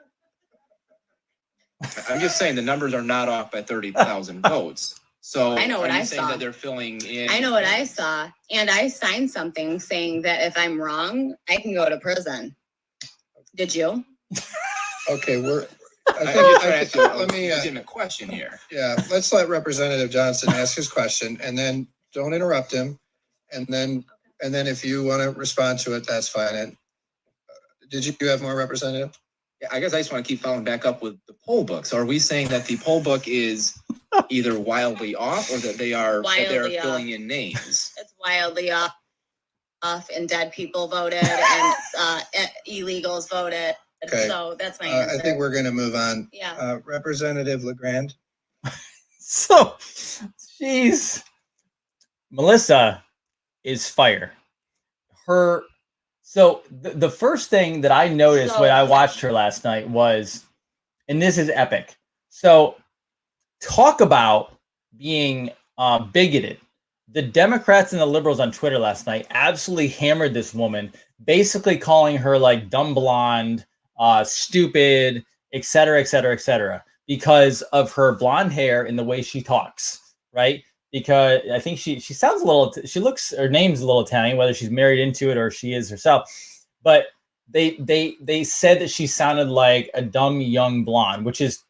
I'm just saying the numbers are not off by 30,000 votes. So I know what are you I saying saw. that they're filling in? I know what I saw, and I signed something saying that if I'm wrong, I can go to prison. Did you? Okay, I'm just trying to ask you a legitimate question here. yeah, let's let Representative Johnson ask his question, and then don't interrupt him. And then if you want to respond to it, that's fine. And did you have more, Representative? Yeah, I guess I just want to keep following back up with the poll book. So are we saying that the poll book is either wildly off or that they are filling in names? It's wildly off, and dead people voted, and illegals voted. Okay. So that's my answer. I think we're going to move on. Yeah. Representative LeGrand. So, she's Melissa is fire. So the first thing that I noticed when I watched her last night was, and this is epic. So talk about being bigoted. The Democrats and the liberals on Twitter last night absolutely hammered this woman, basically calling her like dumb blonde, stupid, et cetera, et cetera, et cetera, because of her blonde hair and the way she talks, right? Because I think she sounds a little, her name's a little Italian, whether she's married into it or she is herself. But they said that she sounded like a dumb young blonde, which is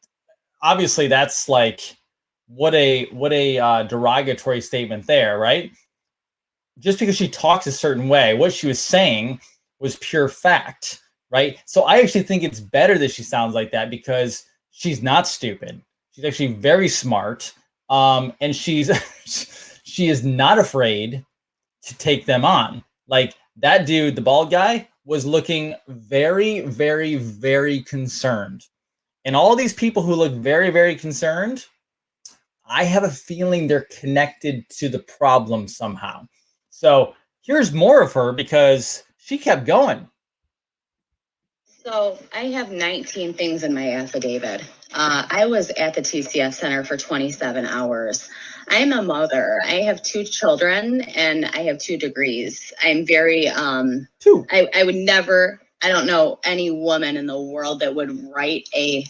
obviously that's like what a derogatory statement there, right? Just because she talks a certain way, what she was saying was pure fact, right? So I actually think it's better that she sounds like that because she's not stupid. She's actually very smart. And she is not afraid to take them on. Like that dude, the bald guy, was looking very, very, very concerned. And all these people who look very, very concerned, I have a feeling they're connected to the problem somehow. So here's more of her because she kept going. So I have 19 things in my affidavit. I was at the TCF Center for 27 hours. I'm a mother. I have 2 children and I have 2 degrees. I'm very, I would never, I don't know any woman in the world that would write an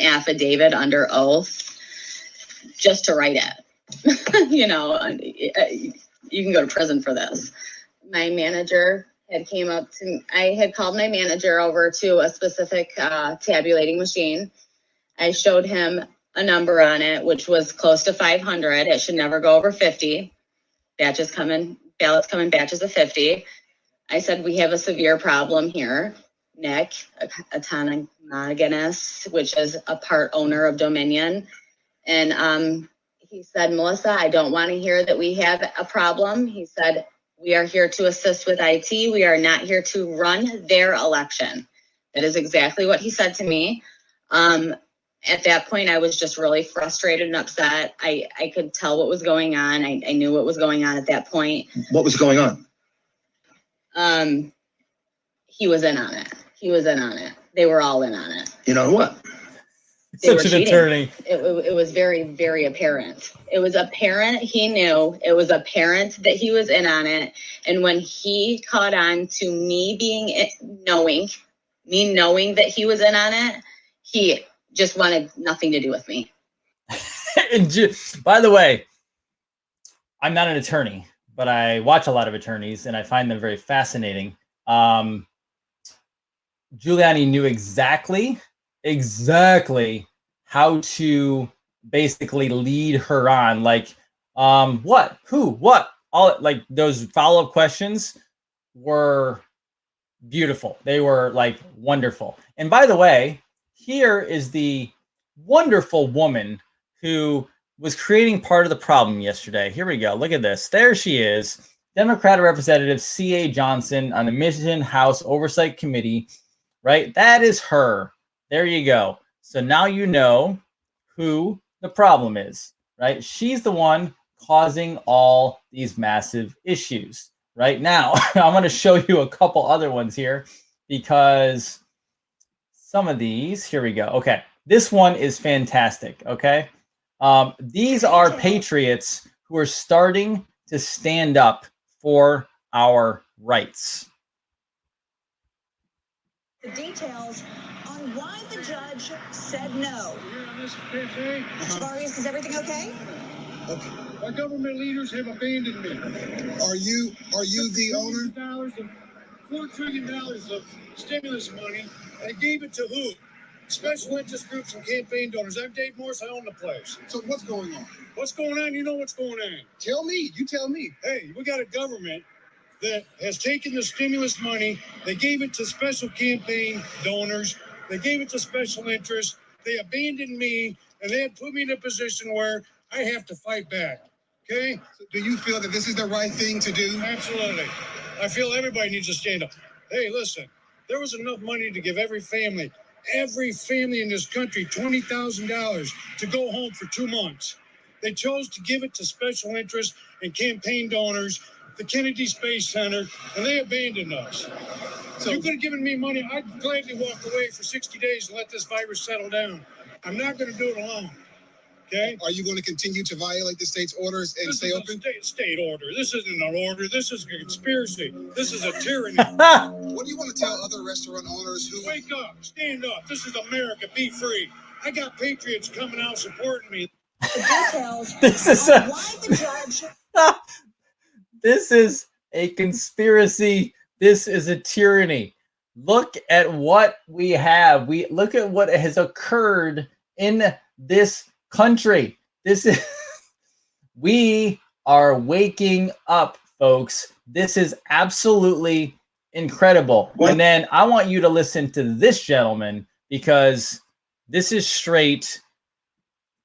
affidavit under oath just to write it. You know, you can go to prison for this. My manager had came up to, I had called my manager over to a specific tabulating machine. I showed him a number on it, which was close to 500. It should never go over 50. Ballots come in batches of 50. I said, we have a severe problem here. Nick, autonomous, which is a part owner of Dominion. And he said, Melissa, I don't want to hear that we have a problem. He said, we are here to assist with IT. We are not here to run their election. That is exactly what he said to me. At that point, I was just really frustrated and upset. I could tell what was going on. I knew what was going on at that point. What was going on? He was in on it. He was in on it. They were all in on it. You know what? Such an attorney. It was very, very apparent. It was apparent he knew. It was apparent that he was in on it. And when he caught on to me knowing that he was in on it, he just wanted nothing to do with me. By the way, I'm not an attorney, but I watch a lot of attorneys and I find them very fascinating. Giuliani knew exactly how to basically lead her on. Like, what, who, what, all, like those follow-up questions were beautiful. They were like wonderful. And by the way, here is the wonderful woman who was creating part of the problem yesterday. Here we go. Look at this. There she is. Democratic Representative C.A. Johnson on the Michigan House Oversight Committee, right? That is her. There you go. So now you know who the problem is, right? She's the one causing all these massive issues. Right now, I'm going to show you a couple other ones here because some of these, here we go. Okay, this one is fantastic, okay? These are patriots who are starting to stand up for our rights. The details on why the judge said no. Varius, is everything okay? Okay. Our government leaders have abandoned me. Are you the owner? $4 trillion of stimulus money. I gave it to who? Special interest groups and campaign donors. I'm Dave Morris. I own the place. So what's going on? What's going on? You know what's going on. Tell me. You tell me. Hey, we got a government that has taken the stimulus money. They gave it to special campaign donors. They gave it to special interests. They abandoned me, and they have put me in a position where I have to fight back. Okay? So do you feel that this is the right thing to do? Absolutely. I feel everybody needs to stand up. Hey, listen, there was enough money to give every family in this country $20,000 to go home for 2 months. They chose to give it to special interests and campaign donors, the Kennedy Space Center, and they abandoned us. So you could have given me money. I'd gladly walk away for 60 days and let this virus settle down. I'm not going to do it alone. Okay? Are you going to continue to violate the state's orders and stay open? State order. This isn't an order. This is a conspiracy. This is a tyranny. What do you want to tell other restaurant owners who... Wake up. Stand up. This is America. Be free. I got patriots coming out supporting me. The details This is on why the judge this is a conspiracy. This is a tyranny. Look at what we have. We look at what has occurred in this country. This is we are waking up, folks. This is absolutely incredible. And then I want you to listen to this gentleman, because this is straight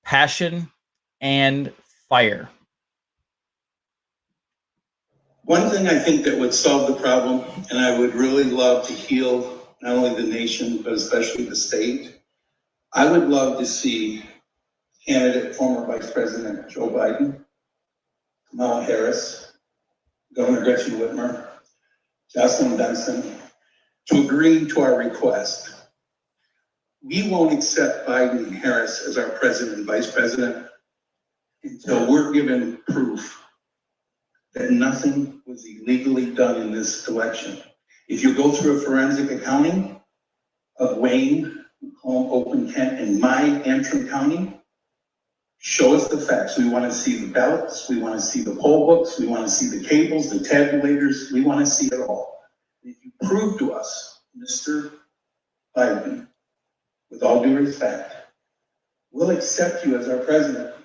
passion and fire. One thing I think that would solve the problem, and I would really love to heal not only the nation, but especially the state, I would love to see candidate, former Vice President Joe Biden, Kamala Harris, Governor Gretchen Whitmer, Jocelyn Benson, to agree to our request. We won't accept Biden and Harris as our president and vice president until we're given proof that nothing was illegally done in this election. If you go through a forensic accounting of Wayne, Macomb, Oakland, Kent, and my Antrim County, show us the facts. We want to see the ballots. We want to see the poll books. We want to see the cables, the tabulators. We want to see it all. If you prove to us, Mr. Biden, with all due respect, we'll accept you as our president.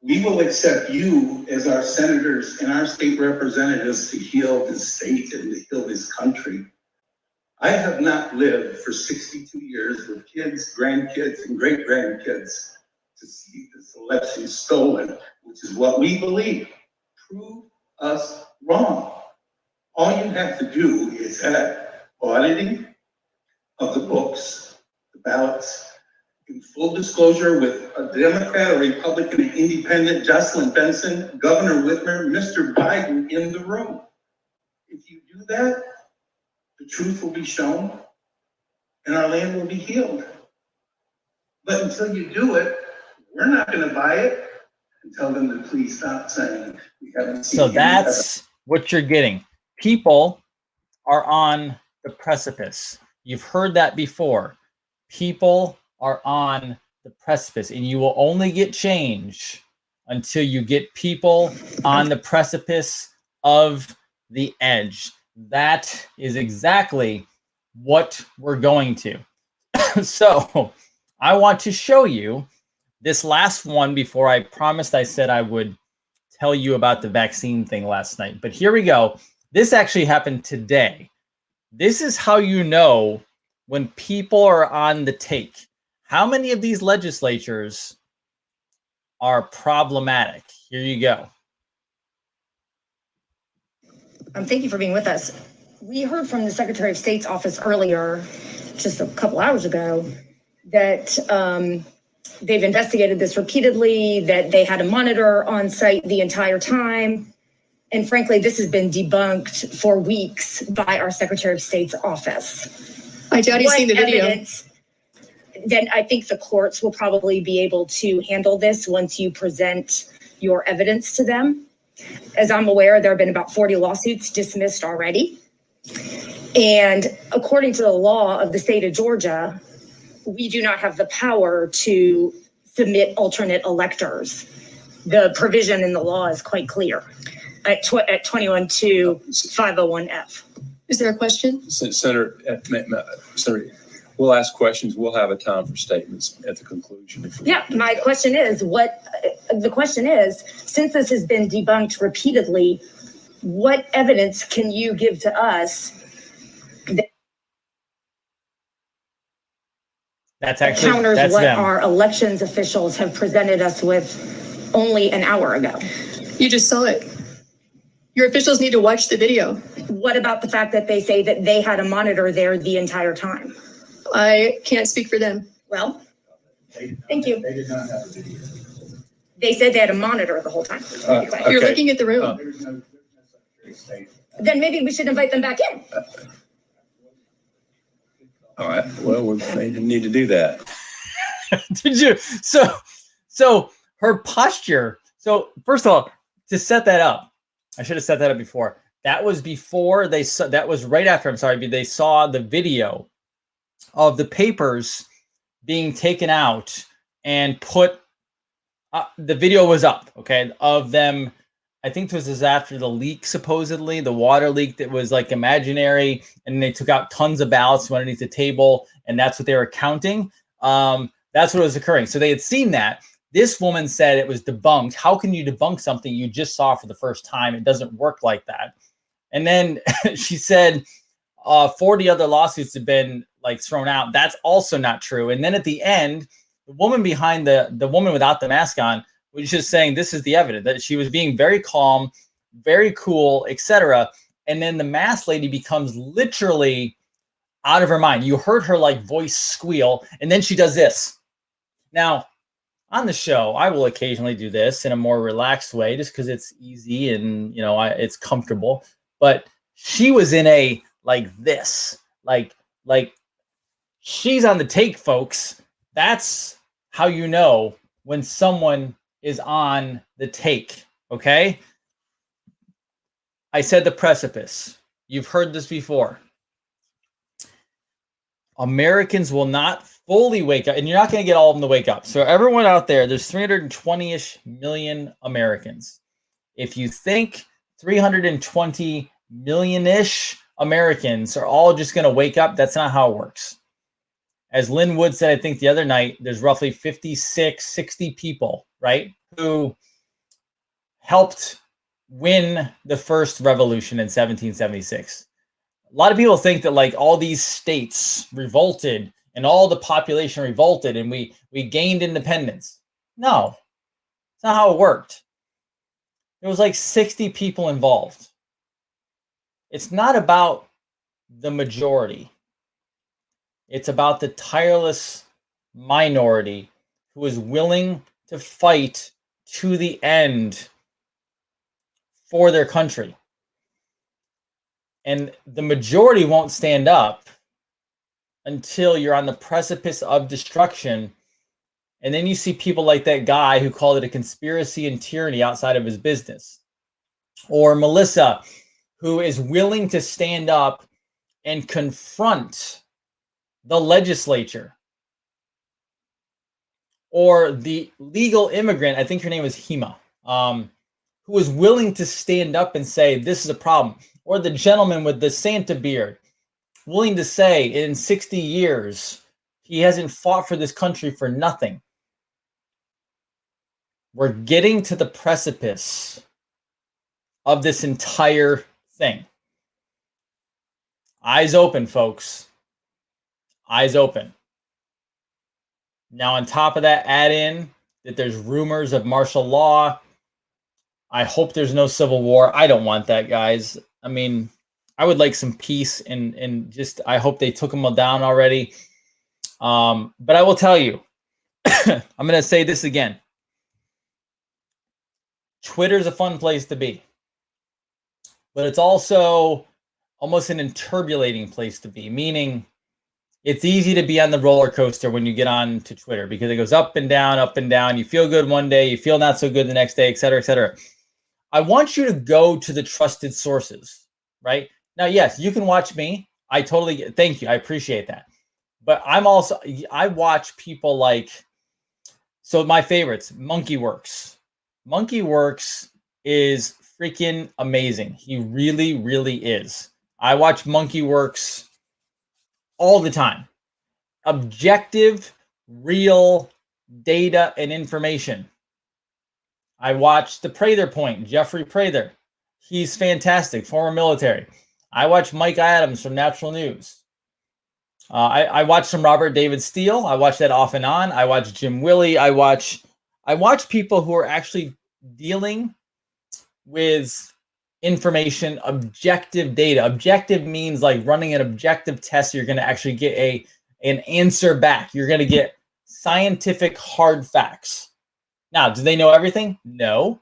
We will accept you as our senators and our state representatives to heal this state and to heal this country. I have not lived for 62 years with kids, grandkids, and great-grandkids to see this election stolen, which is what we believe. Prove us wrong. All you have to do is have auditing of the books, the ballots, in full disclosure with a Democrat, a Republican, an independent, Jocelyn Benson, Governor Whitmer, Mr. Biden in the room. If you do that, the truth will be shown and our land will be healed. But until you do it, we're not going to buy it and tell them to please stop saying we haven't seen. So that's what you're getting. People are on the precipice. You've heard that before. People are on the precipice, and you will only get change until you get people on the precipice of the edge. That is exactly what we're going to. So I want to show you this last one before I promised I said I would tell you about the vaccine thing last night. But here we go. This actually happened today. This is how you know when people are on the take. How many of these legislatures are problematic? Here you go. Thank you for being with us. We heard from the Secretary of State's office earlier, just a couple hours ago, that they've investigated this repeatedly, that they had a monitor on site the entire time. And frankly, this has been debunked for weeks by our Secretary of State's office. I doubt he's seen the video. Then I think the courts will probably be able to handle this once you present your evidence to them. As I'm aware, there have been about 40 lawsuits dismissed already. And according to the law of the state of Georgia, we do not have the power to submit alternate electors. The provision in the law is quite clear at 21-501F. Is there a question? Senator, we'll ask questions. We'll have a time for statements at the conclusion. Yeah, my question is, since this has been debunked repeatedly, what evidence can you give to us that counters what our elections officials have presented us with only an hour ago? You just saw it. Your officials need to watch the video. What about the fact that they say that they had a monitor there the entire time? I can't speak for them. Well, thank you. They did not have a video. They said they had a monitor the whole time. You're looking at the room. Then maybe we should invite them back in. All right. Well, they didn't need to do that. Did you? So her posture. So first of all, to set that up, I should have set that up before. That was before they saw. That was right after. I'm sorry, they saw the video of the papers being taken out and put. The video was up. Okay, of them. I think this was after the leak, supposedly the water leak that was like imaginary, and they took out tons of ballots from underneath the table, and that's what they were counting. That's what was occurring. So they had seen that. This woman said it was debunked. How can you debunk something you just saw for the first time? It doesn't work like that. And then she said 40 other lawsuits have been like thrown out. That's also not true. And then at the end, the woman behind the woman without the mask on was just saying this is the evidence, that she was being very calm, very cool, etc. And then the mask lady becomes literally out of her mind. You heard her like voice squeal, and then she does this. Now, on the show, I will occasionally do this in a more relaxed way, just because it's easy and it's comfortable. But she was in a like this, like she's on the take, folks. That's how you know when someone is on the take. Okay. I said the precipice. You've heard this before. Americans will not fully wake up, and you're not going to get all of them to wake up. So everyone out there, there's 320-ish million Americans. If you think 320 million-ish Americans are all just going to wake up, that's not how it works. As Lynn Wood said, I think the other night, there's roughly 56, 60 people, right, who helped win the first revolution in 1776. A lot of people think that like all these states revolted and all the population revolted and we gained independence. No, it's not how it worked. There was like 60 people involved. It's not about the majority. It's about the tireless minority who is willing to fight to the end for their country. And the majority won't stand up until you're on the precipice of destruction. And then you see people like that guy who called it a conspiracy and tyranny outside of his business. Or Melissa, who is willing to stand up and confront the legislature. Or the legal immigrant, I think her name was Hema, who was willing to stand up and say, this is a problem. Or the gentleman with the Santa beard, willing to say in 60 years, he hasn't fought for this country for nothing. We're getting to the precipice of this entire thing. Eyes open, folks. Eyes open. Now, on top of that, add in that there's rumors of martial law. I hope there's no civil war. I don't want that, guys. I mean, I would like some peace and just, I hope they took them all down already. But I will tell you, I'm going to say this again. Twitter's a fun place to be, but it's also almost an turbulating place to be, meaning it's easy to be on the roller coaster when you get on to Twitter because it goes up and down, up and down. You feel good one day, you feel not so good the next day, et cetera, et cetera. I want you to go to the trusted sources, right? Now, yes, you can watch me. I totally thank you. I appreciate that. But I watch people like, so my favorites, MonkeyWorks. MonkeyWorks is freaking amazing. He really, really is. I watch MonkeyWorks all the time. Objective, real data and information. I watched the Prather Point, Jeffrey Prather. He's fantastic, former military. I watch Mike Adams from Natural News. I watch some Robert David Steele. I watch that off and on. I watch Jim Willey. I watch people who are actually dealing with information, objective data. Objective means like running an objective test. You're going to actually get an answer back. You're going to get scientific hard facts. Now, do they know everything? No,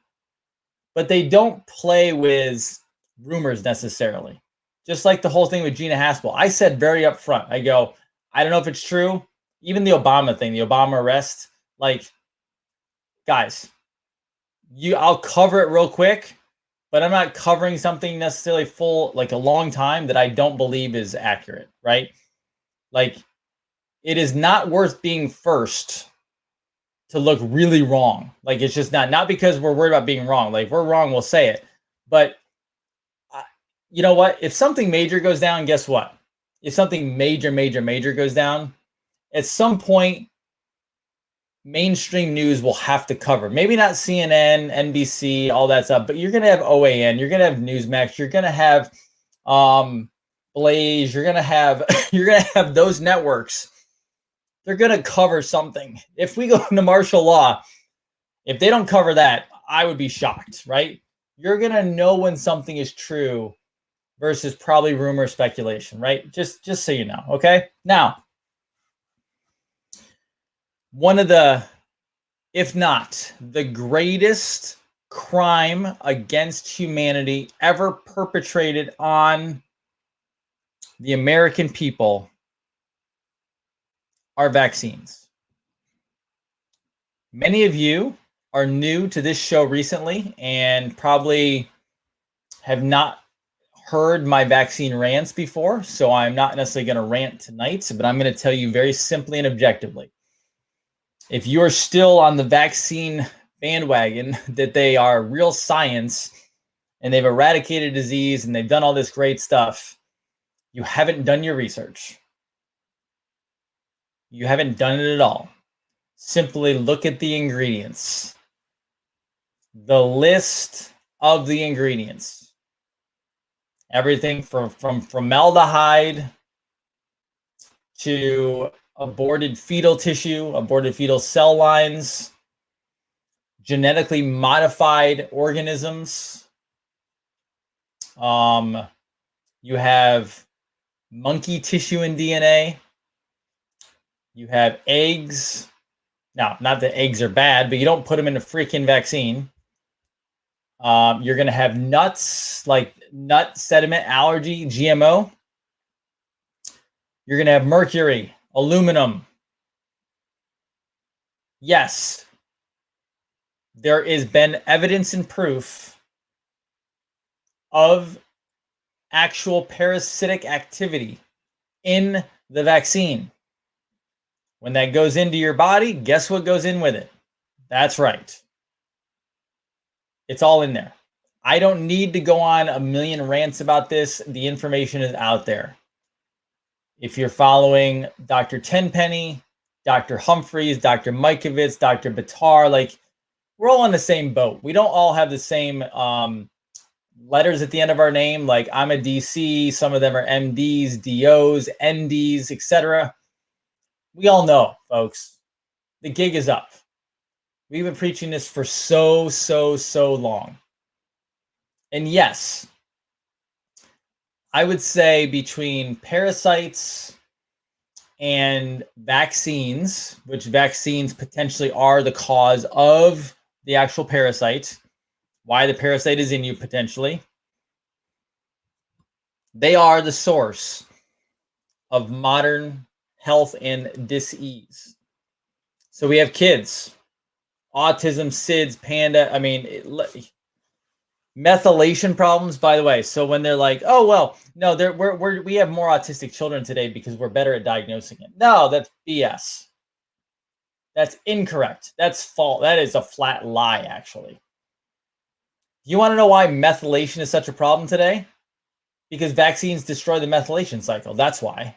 but they don't play with rumors necessarily. Just like the whole thing with Gina Haspel. I said very upfront, I go, I don't know if it's true. Even the Obama thing, the Obama arrest, like, guys, I'll cover it real quick, but I'm not covering something necessarily full, like a long time that I don't believe is accurate, right? Like, it is not worth being first to look really wrong. Like, it's just not because we're worried about being wrong. Like, if we're wrong, we'll say it. But you know what? If something major goes down, guess what? If something major goes down, at some point, mainstream news will have to cover. Maybe not CNN, NBC, all that stuff, but you're going to have OAN, you're going to have Newsmax, you're going to have Blaze, you're going to have those networks. They're going to cover something. If we go into martial law, if they don't cover that, I would be shocked, right? You're going to know when something is true versus probably rumor, speculation, right? Just so you know, okay? Now, one of the, if not the greatest crime against humanity ever perpetrated on the American people are vaccines. Many of you are new to this show recently and probably have not heard my vaccine rants before, so I'm not necessarily going to rant tonight, but I'm going to tell you very simply and objectively. If you are still on the vaccine bandwagon, that they are real science and they've eradicated disease and they've done all this great stuff, you haven't done your research. You haven't done it at all. Simply look at the ingredients. The list of the ingredients. Everything from formaldehyde to aborted fetal tissue, aborted fetal cell lines, genetically modified organisms. You have monkey tissue and DNA. You have eggs. Now, not that eggs are bad, but you don't put them in a freaking vaccine. You're going to have nuts, like nut sediment allergy, GMO. You're going to have mercury, aluminum. Yes, there has been evidence and proof of actual parasitic activity in the vaccine. When that goes into your body, guess what goes in with it? That's right. It's all in there. I don't need to go on a million rants about this. The information is out there. If you're following Dr. Tenpenny, Dr. Humphreys, Dr. Mikovits, Dr. Batar, like, we're all on the same boat. We don't all have the same letters at the end of our name. Like, I'm a DC, some of them are MDs, DOs, NDs, etc. We all know, folks, the gig is up. We've been preaching this for so long. And yes, I would say between parasites and vaccines, which vaccines potentially are the cause of the actual parasite, why the parasite is in you potentially, they are the source of modern health and disease. So we have kids, autism, SIDS, panda. I mean, Methylation problems, by the way. So when they're like, oh, well, no, we have more autistic children today because we're better at diagnosing it. No, that's BS. That's incorrect. That's false. That is a flat lie, actually. You want to know why methylation is such a problem today? Because vaccines destroy the methylation cycle. That's why.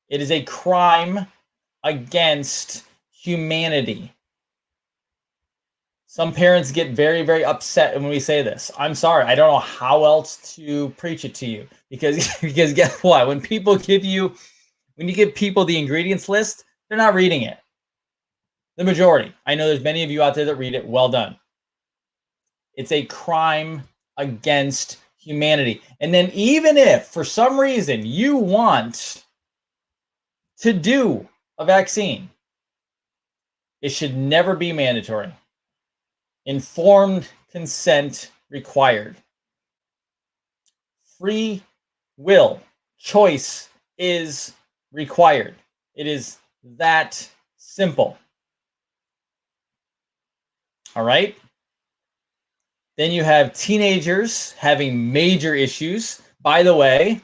It is a crime against humanity. Some parents get very, very upset when we say this. I'm sorry. I don't know how else to preach it to you because guess what? When you give people the ingredients list, they're not reading it. The majority. I know there's many of you out there that read it. Well done. It's a crime against humanity. And then even if for some reason you want to do a vaccine, it should never be mandatory. Informed consent required. Free will, choice is required. It is that simple. All right. Then you have teenagers having major issues. By the way,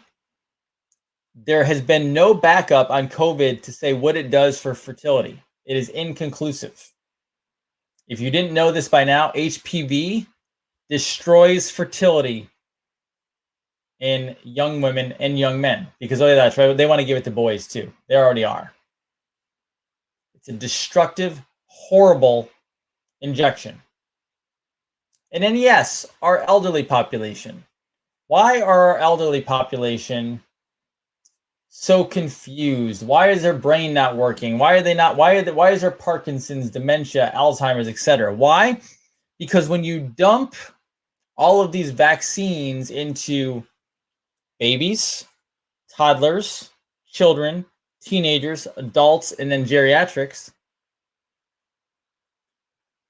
there has been no backup on COVID to say what it does for fertility. It is inconclusive. If you didn't know this by now, HPV destroys fertility in young women and young men because that's right. They want to give it to boys too. They already are. It's a destructive, horrible injection. And then yes, our elderly population. Why are our elderly population so confused? Why is their brain not working? Why are they not? Why is there Parkinson's, dementia, Alzheimer's, etc.? Why? Because when you dump all of these vaccines into babies, toddlers, children, teenagers, adults, and then geriatrics,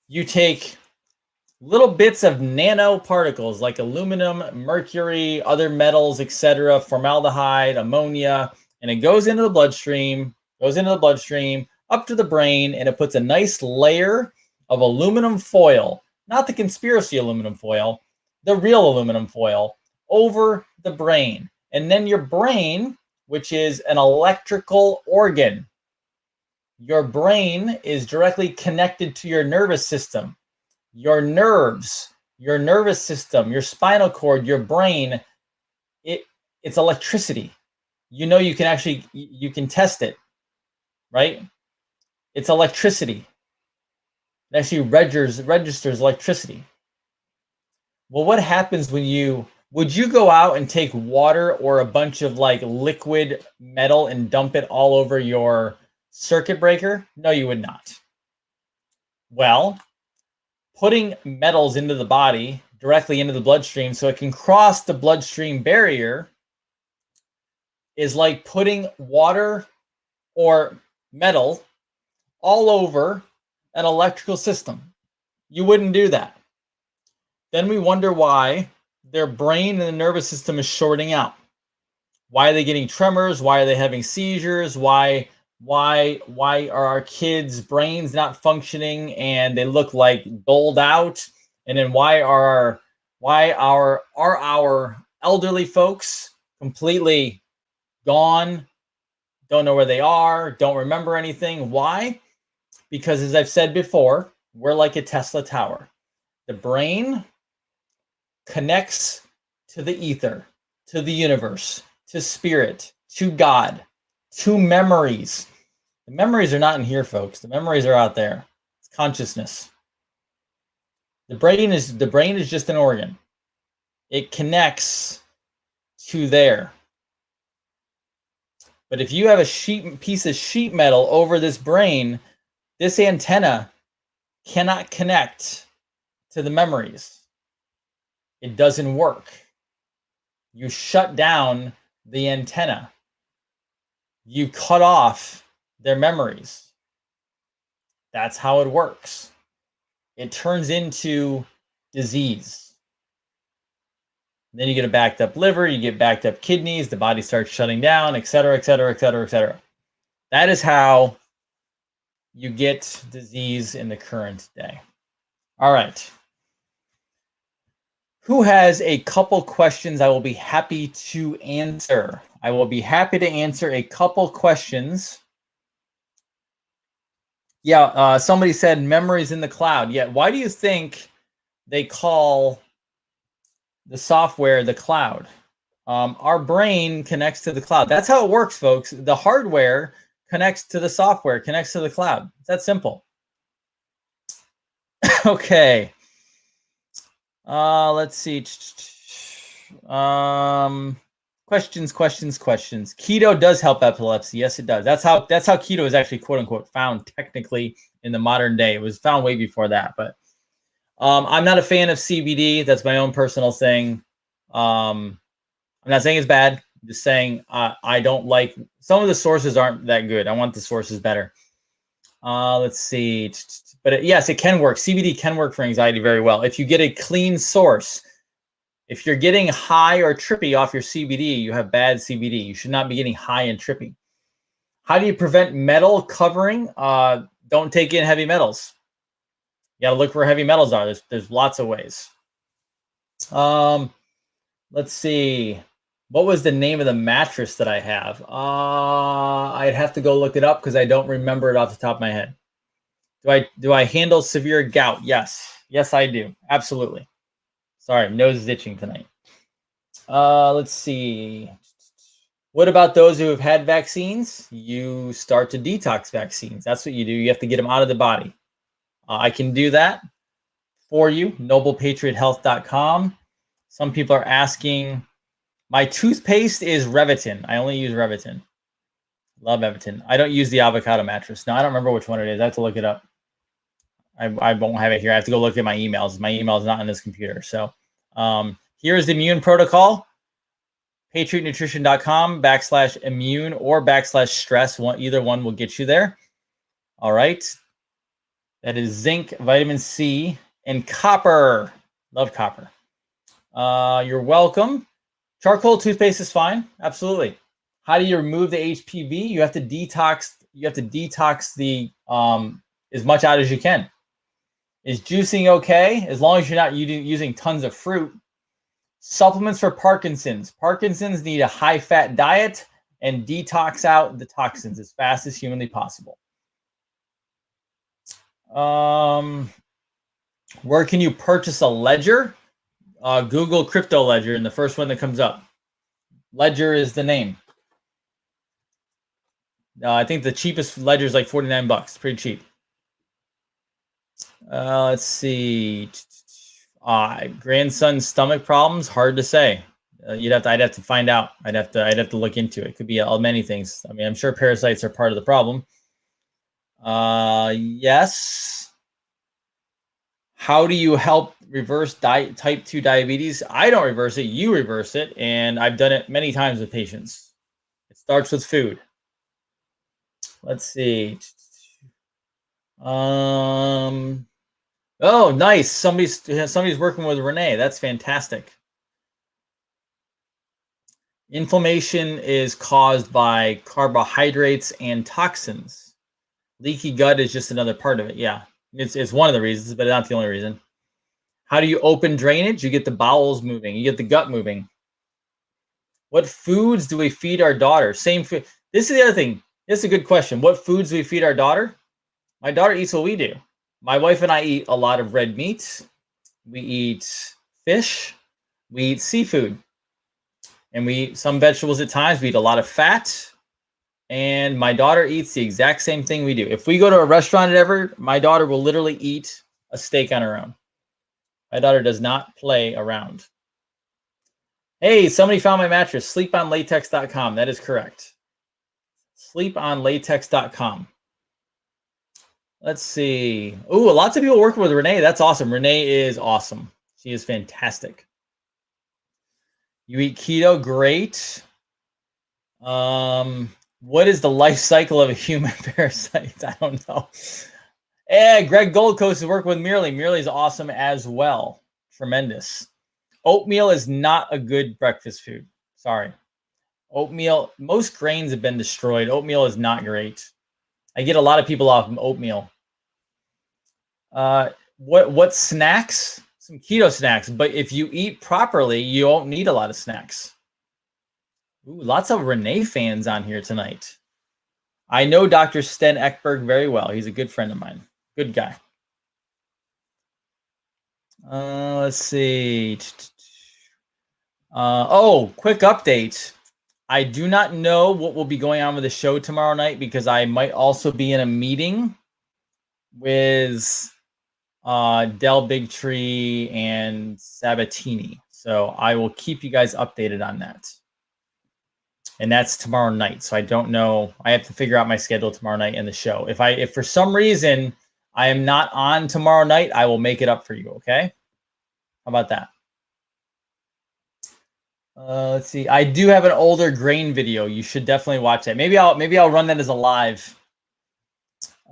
you take little bits of nanoparticles like aluminum, mercury, other metals, etc., formaldehyde, ammonia, and it goes into the bloodstream, up to the brain, and it puts a nice layer of aluminum foil, not the conspiracy aluminum foil, the real aluminum foil, over the brain. And then your brain, which is an electrical organ, your brain is directly connected to your nervous system. Your nerves, your nervous system, your spinal cord, your brain, it's electricity. You know, you can test it, right? It's electricity. It actually registers electricity. Well, what happens when would you go out and take water or a bunch of like liquid metal and dump it all over your circuit breaker? No, you would not. Well, putting metals into the body directly into the bloodstream so it can cross the bloodstream barrier is like putting water or metal all over an electrical system. You wouldn't do that. Then we wonder why their brain and the nervous system is shorting out. Why are they getting tremors? Why are they having seizures? Why are our kids' brains not functioning and they look like doled out? And then why are our elderly folks completely gone? Don't know where they are, don't remember anything. Why? Because as I've said before, we're like a Tesla tower. The brain connects to the ether, to the universe, to spirit, to God, to memories. The memories are not in here, folks. The memories are out there. It's consciousness. The brain is just an organ. It connects to there. But if you have a piece of sheet metal over this brain, this antenna cannot connect to the memories. It doesn't work. You shut down the antenna. You cut off their memories. That's how it works. It turns into disease. Then you get a backed up liver, you get backed up kidneys, the body starts shutting down, etc., etc., etc., etc. That is how you get disease in the current day. All right. Who has a couple questions I will be happy to answer? I will be happy to answer a couple questions. Yeah, somebody said memories in the cloud. Yeah, why do you think they call the software the cloud? Our brain connects to the cloud. That's how it works, folks. The hardware connects to the software, connects to the cloud. It's that simple. Okay. Let's see. Questions. Keto does help epilepsy. Yes, it does. That's how keto is actually quote unquote found technically in the modern day. It was found way before that, but I'm not a fan of CBD. That's my own personal thing. I'm not saying it's bad. I'm just saying I don't like some of the sources aren't that good. I want the sources better. Let's see. But yes, it can work. CBD can work for anxiety very well if you get a clean source. If you're getting high or trippy off your CBD, you have bad CBD. You should not be getting high and trippy. How do you prevent metal covering? Don't take in heavy metals. You got to look where heavy metals are. There's lots of ways. Let's see. What was the name of the mattress that I have? I'd have to go look it up because I don't remember it off the top of my head. Do I handle severe gout? Yes. Yes, I do. Absolutely. Sorry, nose is itching tonight. Let's see. What about those who have had vaccines? You start to detox vaccines. That's what you do. You have to get them out of the body. I can do that for you. NoblePatriotHealth.com. Some people are asking. My toothpaste is Revitin. I only use Revitin. Love Revitin. I don't use the avocado mattress. No, I don't remember which one it is. I have to look it up. I won't have it here. I have to go look at my emails. My email is not on this computer. So here's the immune protocol. PatriotNutrition.com/immune or /stress. Either one will get you there. All right. That is zinc, vitamin C, and copper. Love copper. You're welcome. Charcoal toothpaste is fine. Absolutely. How do you remove the HPV? You have to detox. You have to detox the as much out as you can. Is juicing okay? As long as you're not using tons of fruit. Supplements for Parkinson's. Parkinson's need a high-fat diet and detox out the toxins as fast as humanly possible. Where can you purchase a ledger? Google crypto ledger, and the first one that comes up. Ledger is the name. I think the cheapest ledger is like $49. Pretty cheap. Let's see. Grandson's stomach problems. Hard to say. I'd have to find out. I'd have to look into it. It could be many things. I mean, I'm sure parasites are part of the problem. Yes. How do you help reverse type 2 diabetes? I don't reverse it. You reverse it, and I've done it many times with patients. It starts with food. Let's see. Oh, nice. Somebody's working with Renee. That's fantastic. Inflammation is caused by carbohydrates and toxins. Leaky gut is just another part of it. Yeah, it's one of the reasons, but not the only reason. How do you open drainage? You get the bowels moving. You get the gut moving. What foods do we feed our daughter? Same food. This is the other thing. This is a good question. What foods do we feed our daughter? My daughter eats what we do. My wife and I eat a lot of red meat. We eat fish. We eat seafood. And we eat some vegetables at times. We eat a lot of fat. And my daughter eats the exact same thing we do. If we go to a restaurant ever, my daughter will literally eat a steak on her own. My daughter does not play around. Hey, somebody found my mattress. Sleeponlatex.com. That is correct. Sleeponlatex.com. Let's see. Ooh, lots of people working with Renee. That's awesome. Renee is awesome. She is fantastic. You eat keto, great. What is the life cycle of a human parasite? I don't know. Greg Gold Coast is working with Merely. Merely is awesome as well. Tremendous. Oatmeal is not a good breakfast food. Sorry. Oatmeal, most grains have been destroyed. Oatmeal is not great. I get a lot of people off of oatmeal. What snacks? some keto snacks. But if you eat properly, you won't need a lot of snacks. Ooh, lots of Renee fans on here tonight. I know Dr. Sten Ekberg very well. He's a good friend of mine. Good guy. Let's see. Quick update. I do not know what will be going on with the show tomorrow night because I might also be in a meeting with Del Bigtree and Sabatini. So I will keep you guys updated on that. And that's tomorrow night. So I don't know. I have to figure out my schedule tomorrow night and the show. If for some reason I am not on tomorrow night, I will make it up for you. Okay? How about that? Let's see. I do have an older grain video. You should definitely watch that. Maybe I'll run that as a live.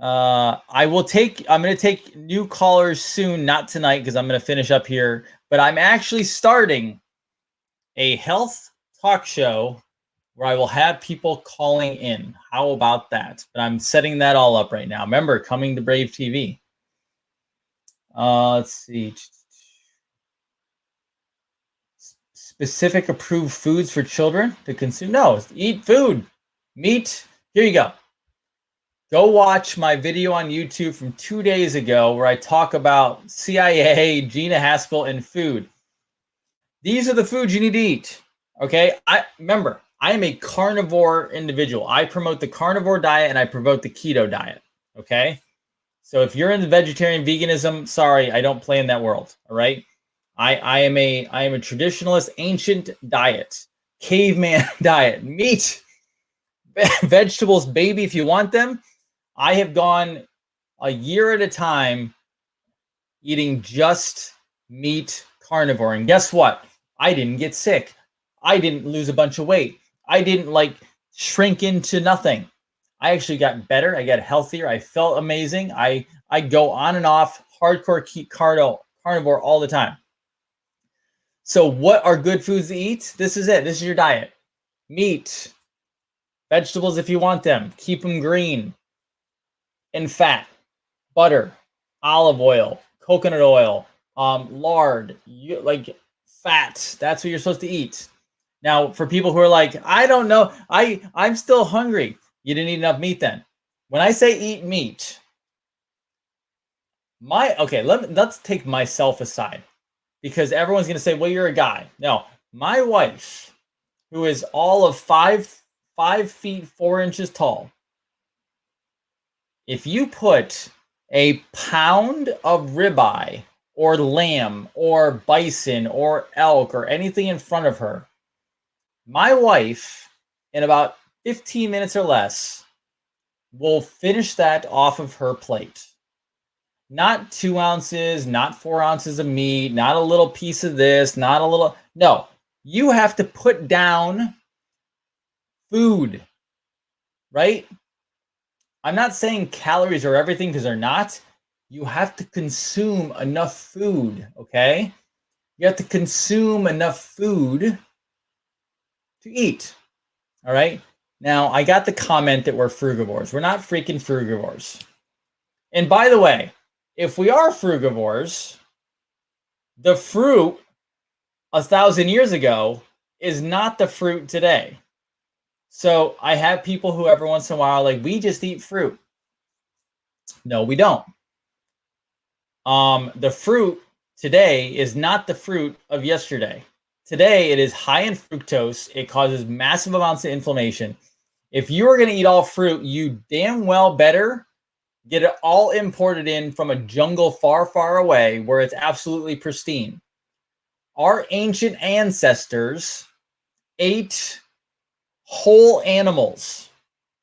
I'm going to take new callers soon, not tonight because I'm going to finish up here, but I'm actually starting a health talk show where I will have people calling in. How about that? But I'm setting that all up right now. Remember, coming to Brave TV. Let's see. Specific approved foods for children to consume? No, eat food. Meat. Here you go. Go watch my video on YouTube from 2 days ago where I talk about CIA, Gina Haspel, and food. These are the foods you need to eat. Okay? Remember, I am a carnivore individual. I promote the carnivore diet and I promote the keto diet. Okay? So if you're into vegetarian veganism, sorry, I don't play in that world. All right? I am a traditionalist, ancient diet, caveman diet, meat, vegetables, baby, if you want them. I have gone a year at a time eating just meat carnivore. And guess what? I didn't get sick. I didn't lose a bunch of weight. I didn't shrink into nothing. I actually got better. I got healthier. I felt amazing. I go on and off hardcore carnivore all the time. So what are good foods to eat? This is it. This is your diet. Meat, vegetables if you want them. Keep them green. And fat, butter, olive oil, coconut oil, lard, fat. That's what you're supposed to eat. Now, for people who are like, I don't know, I'm still hungry. You didn't eat enough meat then. When I say eat meat, let's take myself aside. Because everyone's going to say, well, you're a guy. No, my wife, who is all of 5 feet 4 inches tall, if you put a pound of ribeye or lamb or bison or elk or anything in front of her, my wife, in about 15 minutes or less, will finish that off of her plate. Not 2 ounces, not 4 ounces of meat, not a little piece of this, not a little. No, you have to put down food, right? I'm not saying calories are everything because they're not. You have to consume enough food, okay? You have to consume enough food to eat, all right? Now, I got the comment that we're frugivores. We're not freaking frugivores. And by the way, if we are frugivores, the fruit 1,000 years ago is not the fruit today. So I have people who every once in a while are like, we just eat fruit. No, we don't. The fruit today is not the fruit of yesterday. Today, it is high in fructose. It causes massive amounts of inflammation. If you are going to eat all fruit, you damn well better get it all imported in from a jungle far, far away where it's absolutely pristine. Our ancient ancestors ate whole animals.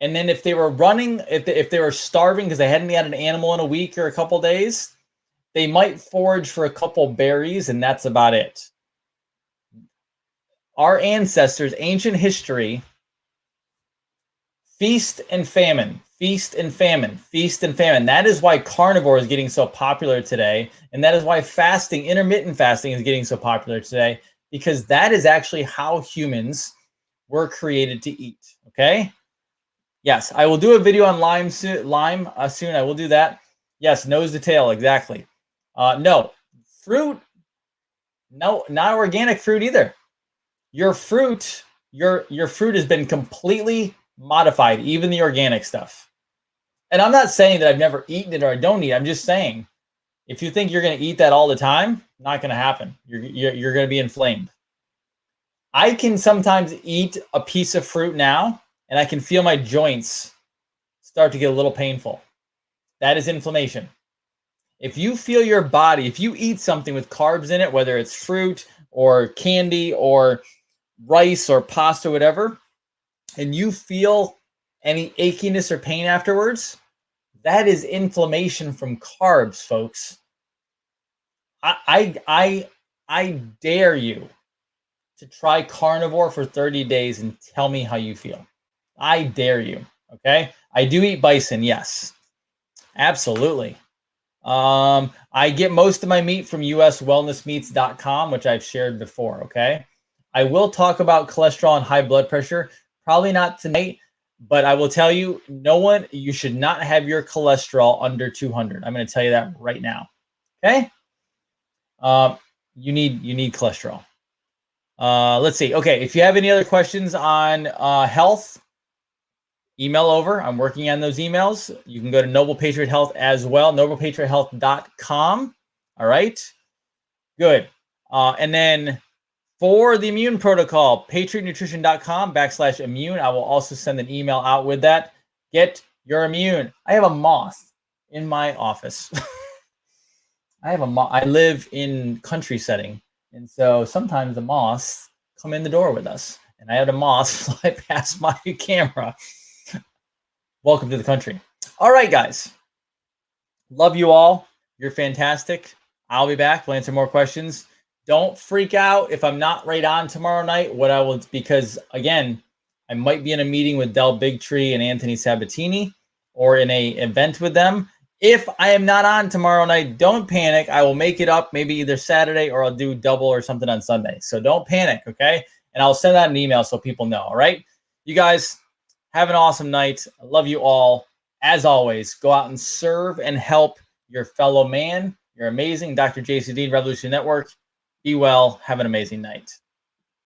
And then if they were running, if they were starving because they hadn't had an animal in a week or a couple days, they might forage for a couple berries, and that's about it. Our ancestors, ancient history, feast and famine, feast and famine, feast and famine. That is why carnivore is getting so popular today. And that is why fasting, intermittent fasting, is getting so popular today, because that is actually how humans were created to eat. Okay? Yes, I will do a video on lime soon. I will do that. Yes, nose to tail, exactly. No, fruit No, not organic fruit either. Your fruit, your fruit has been completely modified, even the organic stuff. And I'm not saying that I've never eaten it or I don't eat. I'm just saying, if you think you're going to eat that all the time, not going to happen. You're going to be inflamed. I can sometimes eat a piece of fruit now, and I can feel my joints start to get a little painful. That is inflammation. If you feel your body, if you eat something with carbs in it, whether it's fruit or candy or rice or pasta, whatever, and you feel any achiness or pain afterwards, that is inflammation from carbs, folks. I dare you to try carnivore for 30 days and tell me how you feel. I dare you. Okay. I do eat bison. Yes, absolutely. I get most of my meat from uswellnessmeats.com, which I've shared before. Okay. I will talk about cholesterol and high blood pressure. Probably not tonight, but I will tell you, you should not have your cholesterol under 200. I'm going to tell you that right now. Okay. You need cholesterol. Let's see. Okay. If you have any other questions on health, email over. I'm working on those emails. You can go to Noble Patriot Health as well, noblepatriothealth.com. All right. Good. And then for the immune protocol, patriotnutrition.com/immune. I will also send an email out with that. Get your immune. I have a moth in my office. I live in country setting. And so sometimes the moths come in the door with us. And I had a moth fly past my camera. Welcome to the country. All right, guys. Love you all. You're fantastic. I'll be back. We'll answer more questions. Don't freak out if I'm not right on tomorrow night. Because again, I might be in a meeting with Del Bigtree and Anthony Sabatini or in a event with them. If I am not on tomorrow night, don't panic. I will make it up maybe either Saturday or I'll do double or something on Sunday. So don't panic, okay? And I'll send out an email so people know, all right? You guys have an awesome night. I love you all. As always, go out and serve and help your fellow man. You're amazing. Dr. JC Dean, Revolution Network. Be well. Have an amazing night.